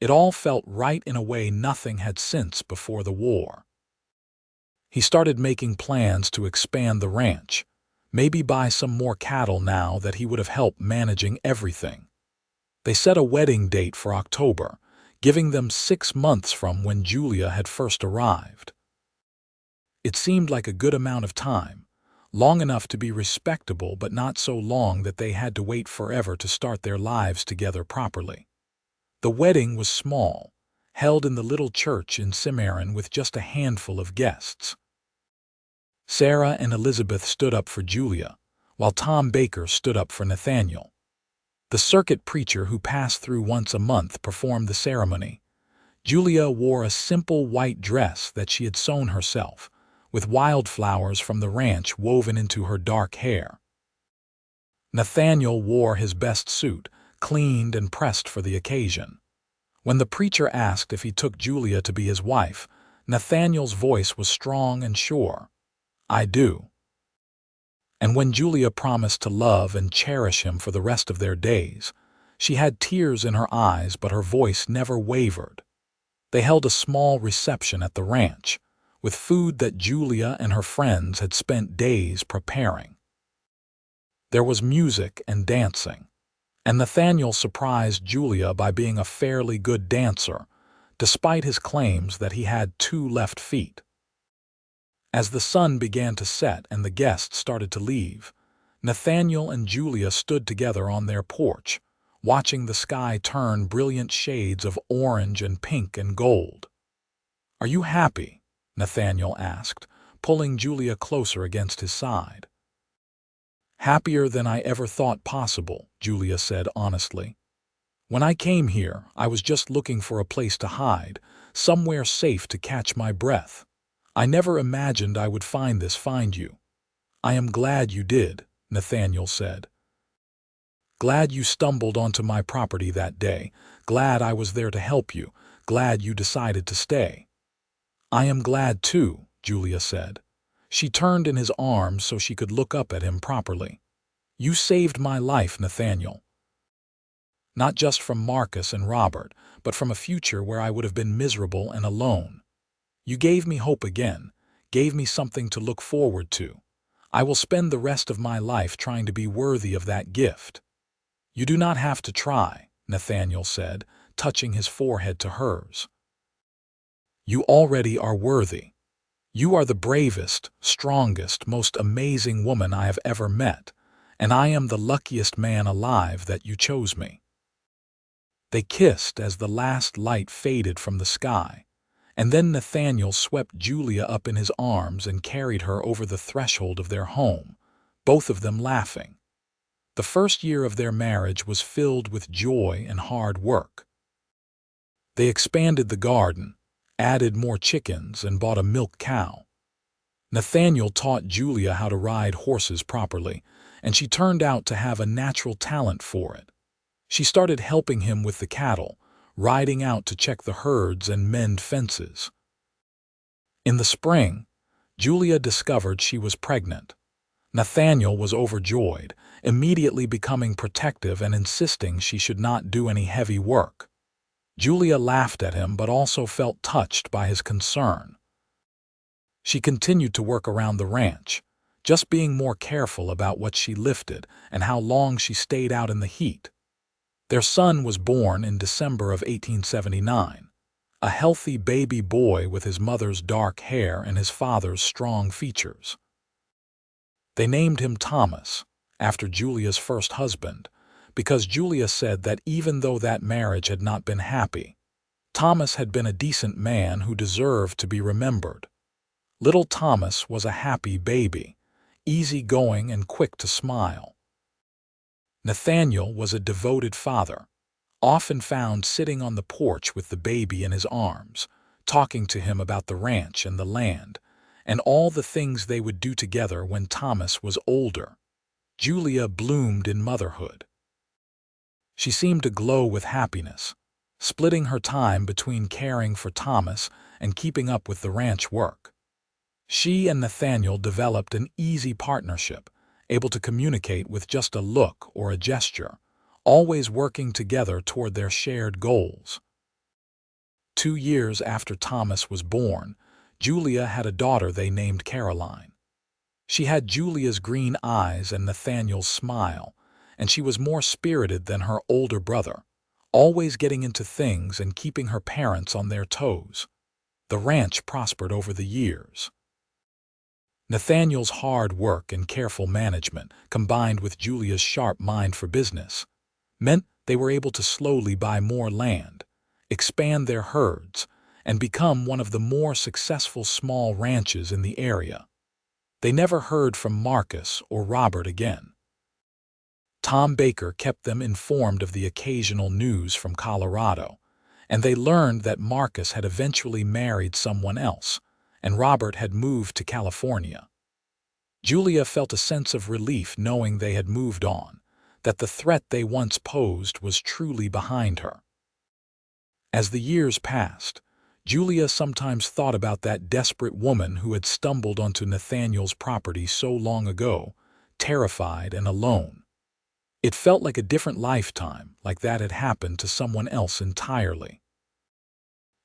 it all felt right in a way nothing had since before the war. He started making plans to expand the ranch, maybe buy some more cattle now that he would have help managing everything. They set a wedding date for October, giving them 6 months from when Julia had first arrived. It seemed like a good amount of time, long enough to be respectable but not so long that they had to wait forever to start their lives together properly. The wedding was small, held in the little church in Cimarron with just a handful of guests. Sarah and Elizabeth stood up for Julia, while Tom Baker stood up for Nathaniel. The circuit preacher who passed through once a month performed the ceremony. Julia wore a simple white dress that she had sewn herself, with wildflowers from the ranch woven into her dark hair. Nathaniel wore his best suit, cleaned and pressed for the occasion. When the preacher asked if he took Julia to be his wife, Nathaniel's voice was strong and sure. I do. And when Julia promised to love and cherish him for the rest of their days, she had tears in her eyes, but her voice never wavered. They held a small reception at the ranch, with food that Julia and her friends had spent days preparing. There was music and dancing, and Nathaniel surprised Julia by being a fairly good dancer, despite his claims that he had 2 left feet. As the sun began to set and the guests started to leave, Nathaniel and Julia stood together on their porch, watching the sky turn brilliant shades of orange and pink and gold. "Are you happy?" Nathaniel asked, pulling Julia closer against his side. "Happier than I ever thought possible," Julia said honestly. "When I came here, I was just looking for a place to hide, somewhere safe to catch my breath. I never imagined I would find you. I am glad you did," Nathaniel said. "Glad you stumbled onto my property that day, glad I was there to help you, glad you decided to stay." "I am glad too," Julia said. She turned in his arms so she could look up at him properly. "You saved my life, Nathaniel. Not just from Marcus and Robert, but from a future where I would have been miserable and alone. You gave me hope again, gave me something to look forward to. I will spend the rest of my life trying to be worthy of that gift." "You do not have to try," Nathaniel said, touching his forehead to hers. "You already are worthy. You are the bravest, strongest, most amazing woman I have ever met, and I am the luckiest man alive that you chose me." They kissed as the last light faded from the sky, And then Nathaniel swept Julia up in his arms and carried her over the threshold of their home, both of them laughing. The first year of their marriage was filled with joy and hard work. They expanded the garden, added more chickens, and bought a milk cow. Nathaniel taught Julia how to ride horses properly, and she turned out to have a natural talent for it. She started helping him with the cattle, riding out to check the herds and mend fences. In the spring, Julia discovered she was pregnant. Nathaniel was overjoyed, immediately becoming protective and insisting she should not do any heavy work. Julia laughed at him but also felt touched by his concern. She continued to work around the ranch, just being more careful about what she lifted and how long she stayed out in the heat. Their son was born in December of 1879, a healthy baby boy with his mother's dark hair and his father's strong features. They named him Thomas, after Julia's first husband, because Julia said that even though that marriage had not been happy, Thomas had been a decent man who deserved to be remembered. Little Thomas was a happy baby, easygoing and quick to smile. Nathaniel was a devoted father, often found sitting on the porch with the baby in his arms, talking to him about the ranch and the land, and all the things they would do together when Thomas was older. Julia bloomed in motherhood. She seemed to glow with happiness, splitting her time between caring for Thomas and keeping up with the ranch work. She and Nathaniel developed an easy partnership, able to communicate with just a look or a gesture, always working together toward their shared goals. 2 years after Thomas was born, Julia had a daughter they named Caroline. She had Julia's green eyes and Nathaniel's smile, and she was more spirited than her older brother, always getting into things and keeping her parents on their toes. The ranch prospered over the years. Nathaniel's hard work and careful management, combined with Julia's sharp mind for business, meant they were able to slowly buy more land, expand their herds, and become one of the more successful small ranches in the area. They never heard from Marcus or Robert again. Tom Baker kept them informed of the occasional news from Colorado, and they learned that Marcus had eventually married someone else, and Robert had moved to California. Julia felt a sense of relief knowing they had moved on, that the threat they once posed was truly behind her. As the years passed, Julia sometimes thought about that desperate woman who had stumbled onto Nathaniel's property so long ago, terrified and alone. It felt like a different lifetime, like that had happened to someone else entirely.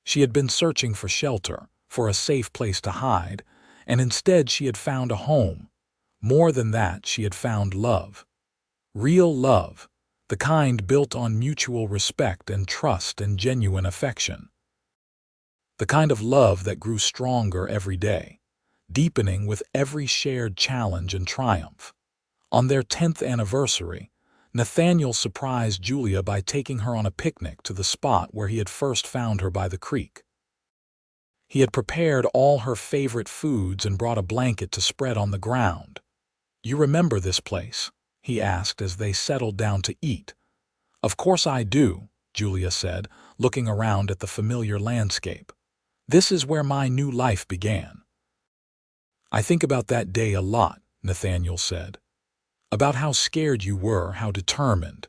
She had been searching for shelter, for a safe place to hide, and instead she had found a home. More than that, she had found love. Real love, the kind built on mutual respect and trust and genuine affection. The kind of love that grew stronger every day, deepening with every shared challenge and triumph. On their 10th anniversary, Nathaniel surprised Julia by taking her on a picnic to the spot where he had first found her by the creek. He had prepared all her favorite foods and brought a blanket to spread on the ground. "You remember this place?" he asked as they settled down to eat. "Of course I do," Julia said, looking around at the familiar landscape. "This is where my new life began." "I think about that day a lot," Nathaniel said. "About how scared you were, how determined.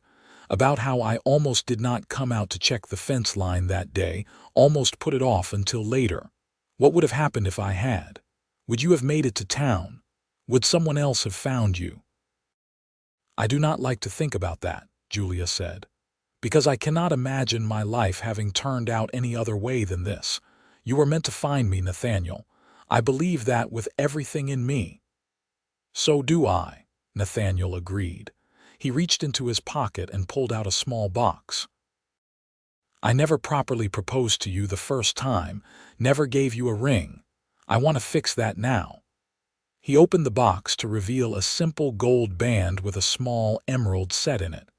About how I almost did not come out to check the fence line that day, almost put it off until later. What would have happened if I had? Would you have made it to town? Would someone else have found you?" "I do not like to think about that," Julia said, "because I cannot imagine my life having turned out any other way than this. You were meant to find me, Nathaniel. I believe that with everything in me." "So do I," Nathaniel agreed. He reached into his pocket and pulled out a small box. "I never properly proposed to you the first time, never gave you a ring. I want to fix that now." He opened the box to reveal a simple gold band with a small emerald set in it.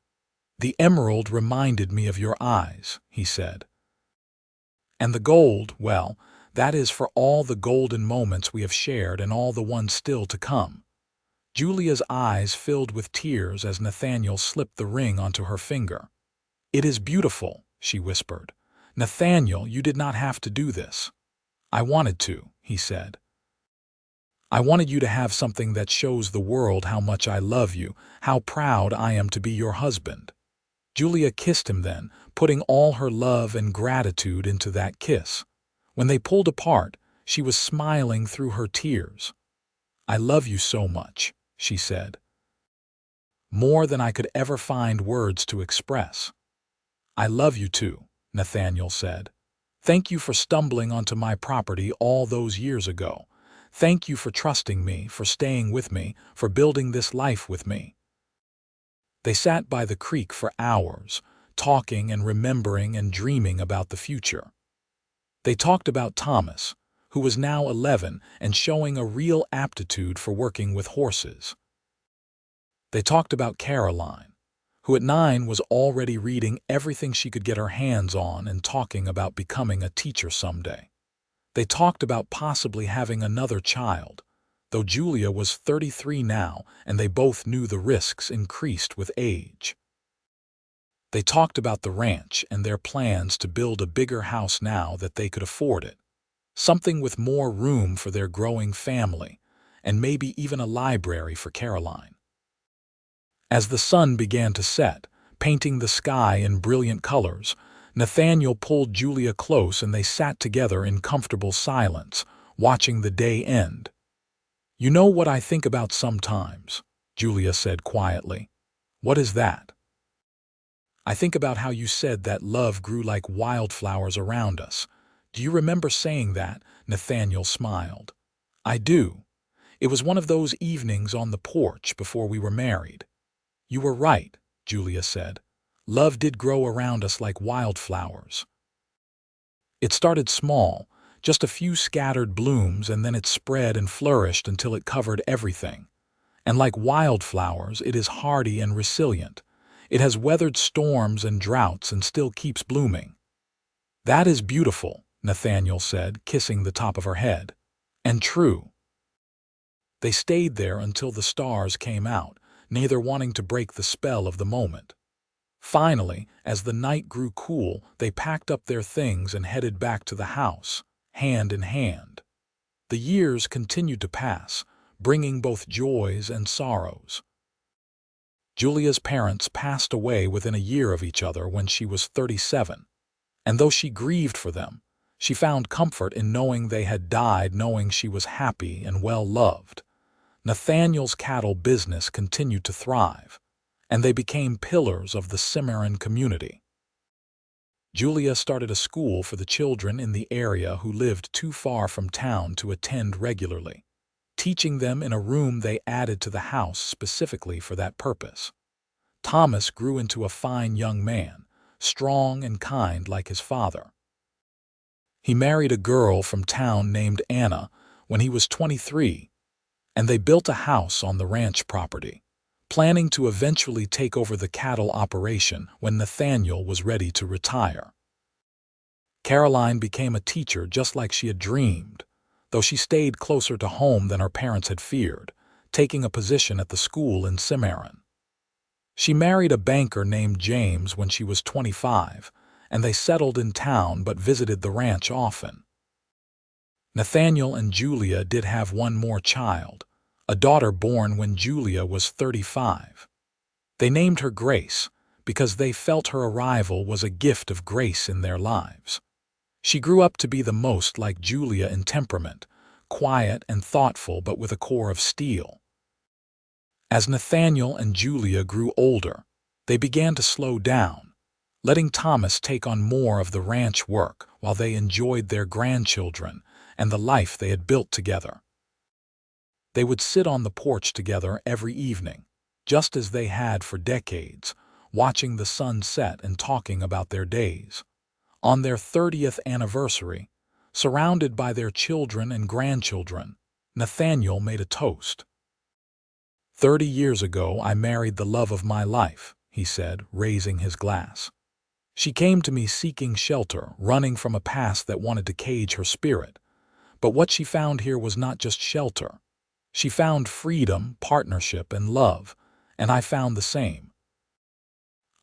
"The emerald reminded me of your eyes," he said. "And the gold, well, That is for all the golden moments we have shared and all the ones still to come." Julia's eyes filled with tears as Nathaniel slipped the ring onto her finger. "It is beautiful," she whispered. "Nathaniel, you did not have to do this." "I wanted to," he said. "I wanted you to have something that shows the world how much I love you, how proud I am to be your husband." Julia kissed him then, putting all her love and gratitude into that kiss. When they pulled apart, she was smiling through her tears. "I love you so much," she said. "More than I could ever find words to express." "I love you too," Nathaniel said. "Thank you for stumbling onto my property all those years ago. Thank you for trusting me, for staying with me, for building this life with me." They sat by the creek for hours, talking and remembering and dreaming about the future. They talked about Thomas, who was now 11 and showing a real aptitude for working with horses. They talked about Caroline, who at 9 was already reading everything she could get her hands on and talking about becoming a teacher someday. They talked about possibly having another child, though Julia was 33 now and they both knew the risks increased with age. They talked about the ranch and their plans to build a bigger house now that they could afford it, something with more room for their growing family, and maybe even a library for Caroline. As the sun began to set, painting the sky in brilliant colors, Nathaniel pulled Julia close and they sat together in comfortable silence, watching the day end. "You know what I think about sometimes," Julia said quietly. "What is that?" "I think about how you said that love grew like wildflowers around us. Do you remember saying that?" Nathaniel smiled. "I do. It was one of those evenings on the porch before we were married." "You were right," Julia said. "Love did grow around us like wildflowers. It started small, just a few scattered blooms, and then it spread and flourished until it covered everything. And like wildflowers, it is hardy and resilient. It has weathered storms and droughts and still keeps blooming." "That is beautiful," Nathaniel said, kissing the top of her head. "And true." They stayed there until the stars came out, neither wanting to break the spell of the moment. Finally, as the night grew cool, they packed up their things and headed back to the house, hand in hand. The years continued to pass, bringing both joys and sorrows. Julia's parents passed away within a year of each other when she was 37, and though she grieved for them, she found comfort in knowing they had died knowing she was happy and well loved. Nathaniel's cattle business continued to thrive, and they became pillars of the Cimarron community. Julia started a school for the children in the area who lived too far from town to attend regularly, teaching them in a room they added to the house specifically for that purpose. Thomas grew into a fine young man, strong and kind like his father. He married a girl from town named Anna when he was 23, and they built a house on the ranch property, planning to eventually take over the cattle operation when Nathaniel was ready to retire. Caroline became a teacher just like she had dreamed, though she stayed closer to home than her parents had feared, taking a position at the school in Cimarron. She married a banker named James when she was 25, and they settled in town but visited the ranch often. Nathaniel and Julia did have one more child, a daughter born when Julia was 35. They named her Grace because they felt her arrival was a gift of grace in their lives. She grew up to be the most like Julia in temperament, quiet and thoughtful but with a core of steel. As Nathaniel and Julia grew older, they began to slow down, letting Thomas take on more of the ranch work while they enjoyed their grandchildren and the life they had built together. They would sit on the porch together every evening, just as they had for decades, watching the sun set and talking about their days. On their 30th anniversary, surrounded by their children and grandchildren, Nathaniel made a toast. "30 years ago I married the love of my life," he said, raising his glass. "She came to me seeking shelter, running from a past that wanted to cage her spirit, But what she found here was not just shelter. She found freedom, partnership, and love, and I found the same.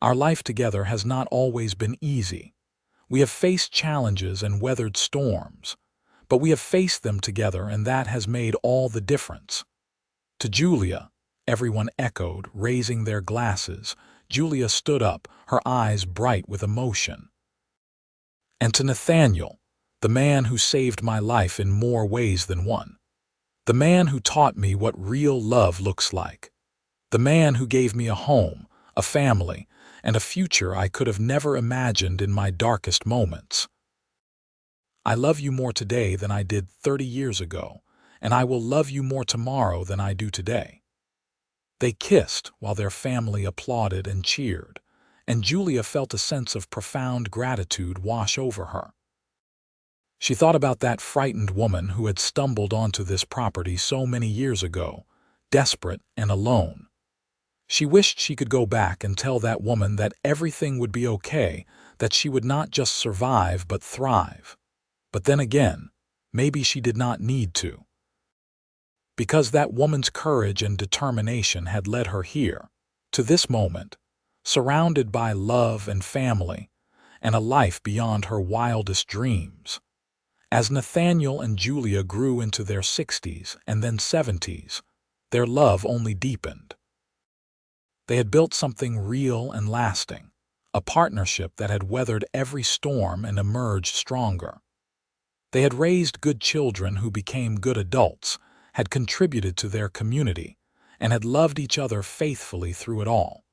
Our life together has not always been easy. We have faced challenges and weathered storms, but we have faced them together, and that has made all the difference. To Julia, everyone echoed, raising their glasses. Julia stood up, her eyes bright with emotion. And to Nathaniel, the man who saved my life in more ways than one. The man who taught me what real love looks like. The man who gave me a home, a family, and a future I could have never imagined in my darkest moments. I love you more today than I did 30 years ago, and I will love you more tomorrow than I do today. They kissed while their family applauded and cheered, and Julia felt a sense of profound gratitude wash over her. She thought about that frightened woman who had stumbled onto this property so many years ago, desperate and alone. She wished she could go back and tell that woman that everything would be okay, that she would not just survive but thrive. But then again, maybe she did not need to. Because that woman's courage and determination had led her here, to this moment, surrounded by love and family, and a life beyond her wildest dreams. As Nathaniel and Julia grew into their 60s and then 70s, their love only deepened. They had built something real and lasting, a partnership that had weathered every storm and emerged stronger. They had raised good children who became good adults, had contributed to their community, and had loved each other faithfully through it all.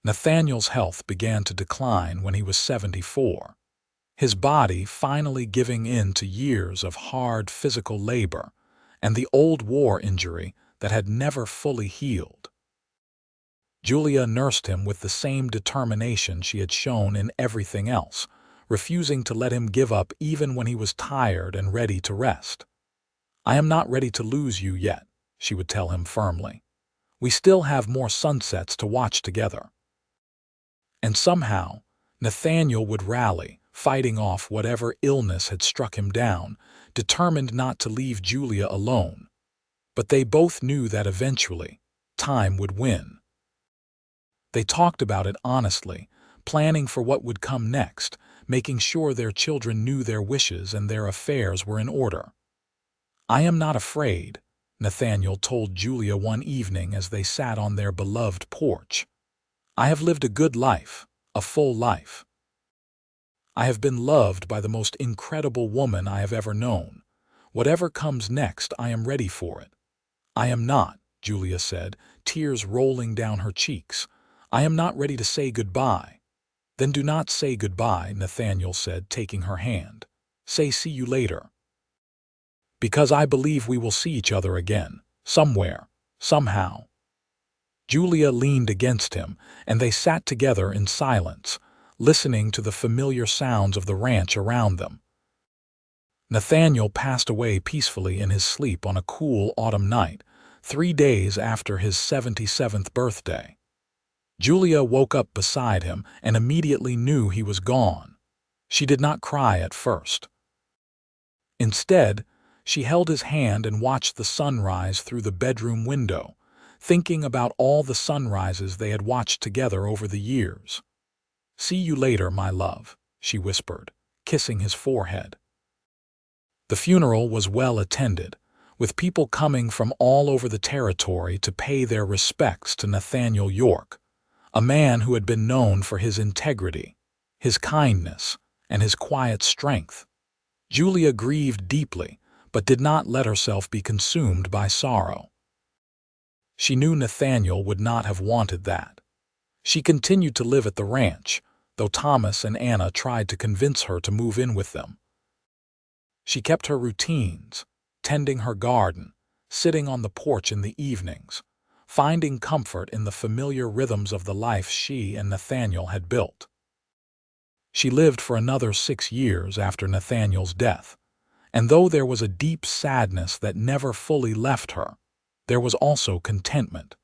Nathaniel's health began to decline when he was 74, his body finally giving in to years of hard physical labor and the old war injury that had never fully healed. Julia nursed him with the same determination she had shown in everything else, refusing to let him give up even when he was tired and ready to rest. "I am not ready to lose you yet," she would tell him firmly. "We still have more sunsets to watch together." And somehow, Nathaniel would rally, fighting off whatever illness had struck him down, determined not to leave Julia alone. But they both knew that eventually, time would win. They talked about it honestly, planning for what would come next, making sure their children knew their wishes and their affairs were in order. "I am not afraid," Nathaniel told Julia one evening as they sat on their beloved porch. "I have lived a good life, a full life. I have been loved by the most incredible woman I have ever known. Whatever comes next, I am ready for it." "I am not," Julia said, tears rolling down her cheeks. "I am not ready to say goodbye." "Then do not say goodbye," Nathaniel said, taking her hand. "Say see you later. Because I believe we will see each other again, somewhere, somehow." Julia leaned against him, and they sat together in silence, listening to the familiar sounds of the ranch around them. Nathaniel passed away peacefully in his sleep on a cool autumn night, 3 days after his 77th birthday. Julia woke up beside him and immediately knew he was gone. She did not cry at first. Instead, she held his hand and watched the sunrise through the bedroom window, thinking about all the sunrises they had watched together over the years. "See you later, my love," she whispered, kissing his forehead. The funeral was well attended, with people coming from all over the territory to pay their respects to Nathaniel York, a man who had been known for his integrity, his kindness, and his quiet strength. Julia grieved deeply, but did not let herself be consumed by sorrow. She knew Nathaniel would not have wanted that. She continued to live at the ranch, though Thomas and Anna tried to convince her to move in with them. She kept her routines, tending her garden, sitting on the porch in the evenings, finding comfort in the familiar rhythms of the life she and Nathaniel had built. She lived for another 6 years after Nathaniel's death, and though there was a deep sadness that never fully left her, there was also contentment.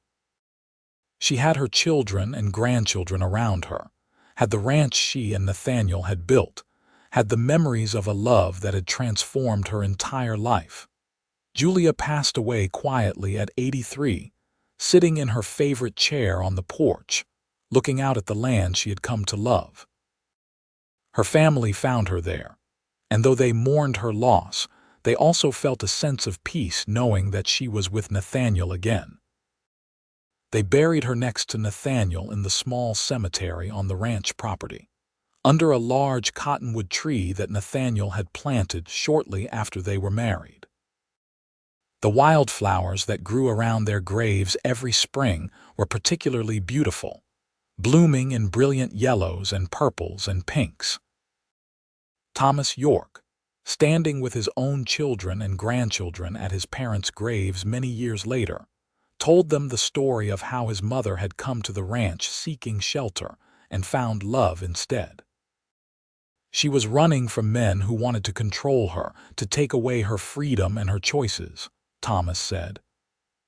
She had her children and grandchildren around her, had the ranch she and Nathaniel had built, had the memories of a love that had transformed her entire life. Julia passed away quietly at 83, sitting in her favorite chair on the porch, looking out at the land she had come to love. Her family found her there, and though they mourned her loss, they also felt a sense of peace knowing that she was with Nathaniel again. They buried her next to Nathaniel in the small cemetery on the ranch property, under a large cottonwood tree that Nathaniel had planted shortly after they were married. The wildflowers that grew around their graves every spring were particularly beautiful, blooming in brilliant yellows and purples and pinks. Thomas York, standing with his own children and grandchildren at his parents' graves many years later, told them the story of how his mother had come to the ranch seeking shelter and found love instead. She was running from men who wanted to control her, to take away her freedom and her choices, Thomas said.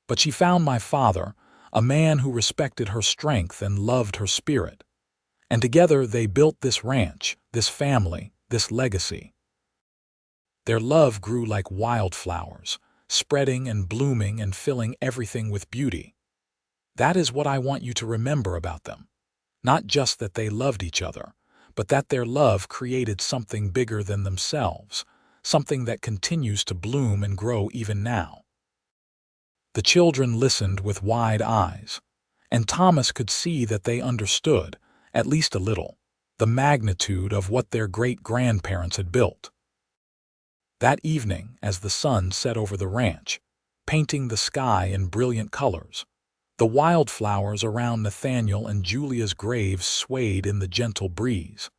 But she found my father, a man who respected her strength and loved her spirit. And together they built this ranch, this family, this legacy. Their love grew like wildflowers, spreading and blooming and filling everything with beauty. That is what I want you to remember about them. Not just that they loved each other, but that their love created something bigger than themselves, something that continues to bloom and grow even now. The children listened with wide eyes, and Thomas could see that they understood, at least a little, the magnitude of what their great-grandparents had built. That evening, as the sun set over the ranch, painting the sky in brilliant colors, the wildflowers around Nathaniel and Julia's graves swayed in the gentle breeze,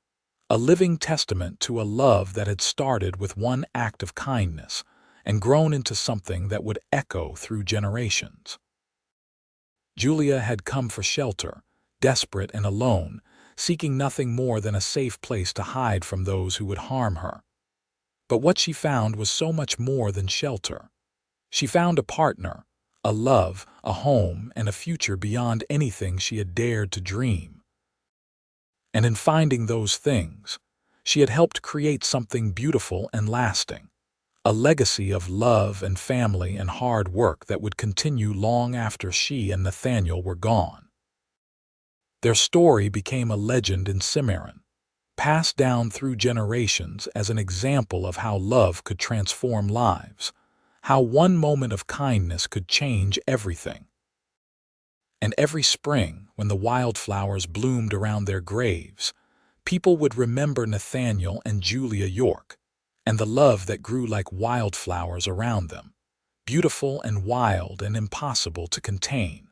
a living testament to a love that had started with one act of kindness and grown into something that would echo through generations. Julia had come for shelter, desperate and alone, seeking nothing more than a safe place to hide from those who would harm her. But what she found was so much more than shelter. She found a partner, a love, a home, and a future beyond anything she had dared to dream. And in finding those things, she had helped create something beautiful and lasting, a legacy of love and family and hard work that would continue long after she and Nathaniel were gone. Their story became a legend in Cimarron, passed down through generations as an example of how love could transform lives, how one moment of kindness could change everything. And every spring, when the wildflowers bloomed around their graves, people would remember Nathaniel and Julia York, and the love that grew like wildflowers around them, beautiful and wild and impossible to contain.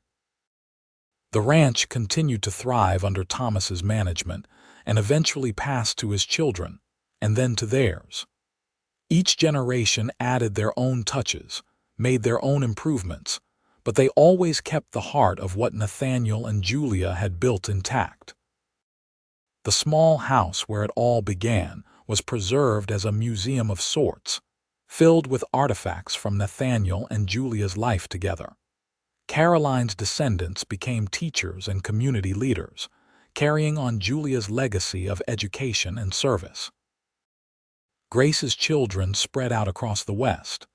The ranch continued to thrive under Thomas's management and eventually passed to his children, and then to theirs. Each generation added their own touches, made their own improvements, but they always kept the heart of what Nathaniel and Julia had built intact. The small house where it all began was preserved as a museum of sorts, filled with artifacts from Nathaniel and Julia's life together. Caroline's descendants became teachers and community leaders, carrying on Julia's legacy of education and service. Grace's children spread out across the West,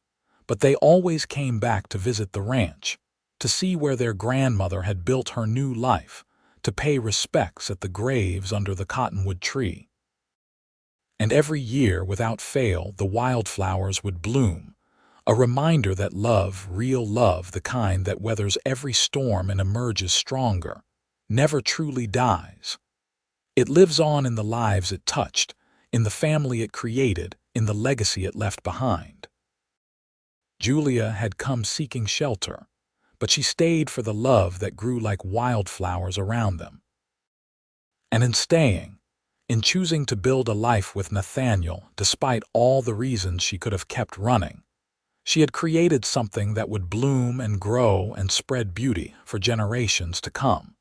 but they always came back to visit the ranch, to see where their grandmother had built her new life, to pay respects at the graves under the cottonwood tree. And every year, without fail, the wildflowers would bloom, a reminder that love, real love, the kind that weathers every storm and emerges stronger, never truly dies. It lives on in the lives it touched, in the family it created, in the legacy it left behind. Julia had come seeking shelter, but she stayed for the love that grew like wildflowers around them. And in staying, in choosing to build a life with Nathaniel, despite all the reasons she could have kept running, she had created something that would bloom and grow and spread beauty for generations to come.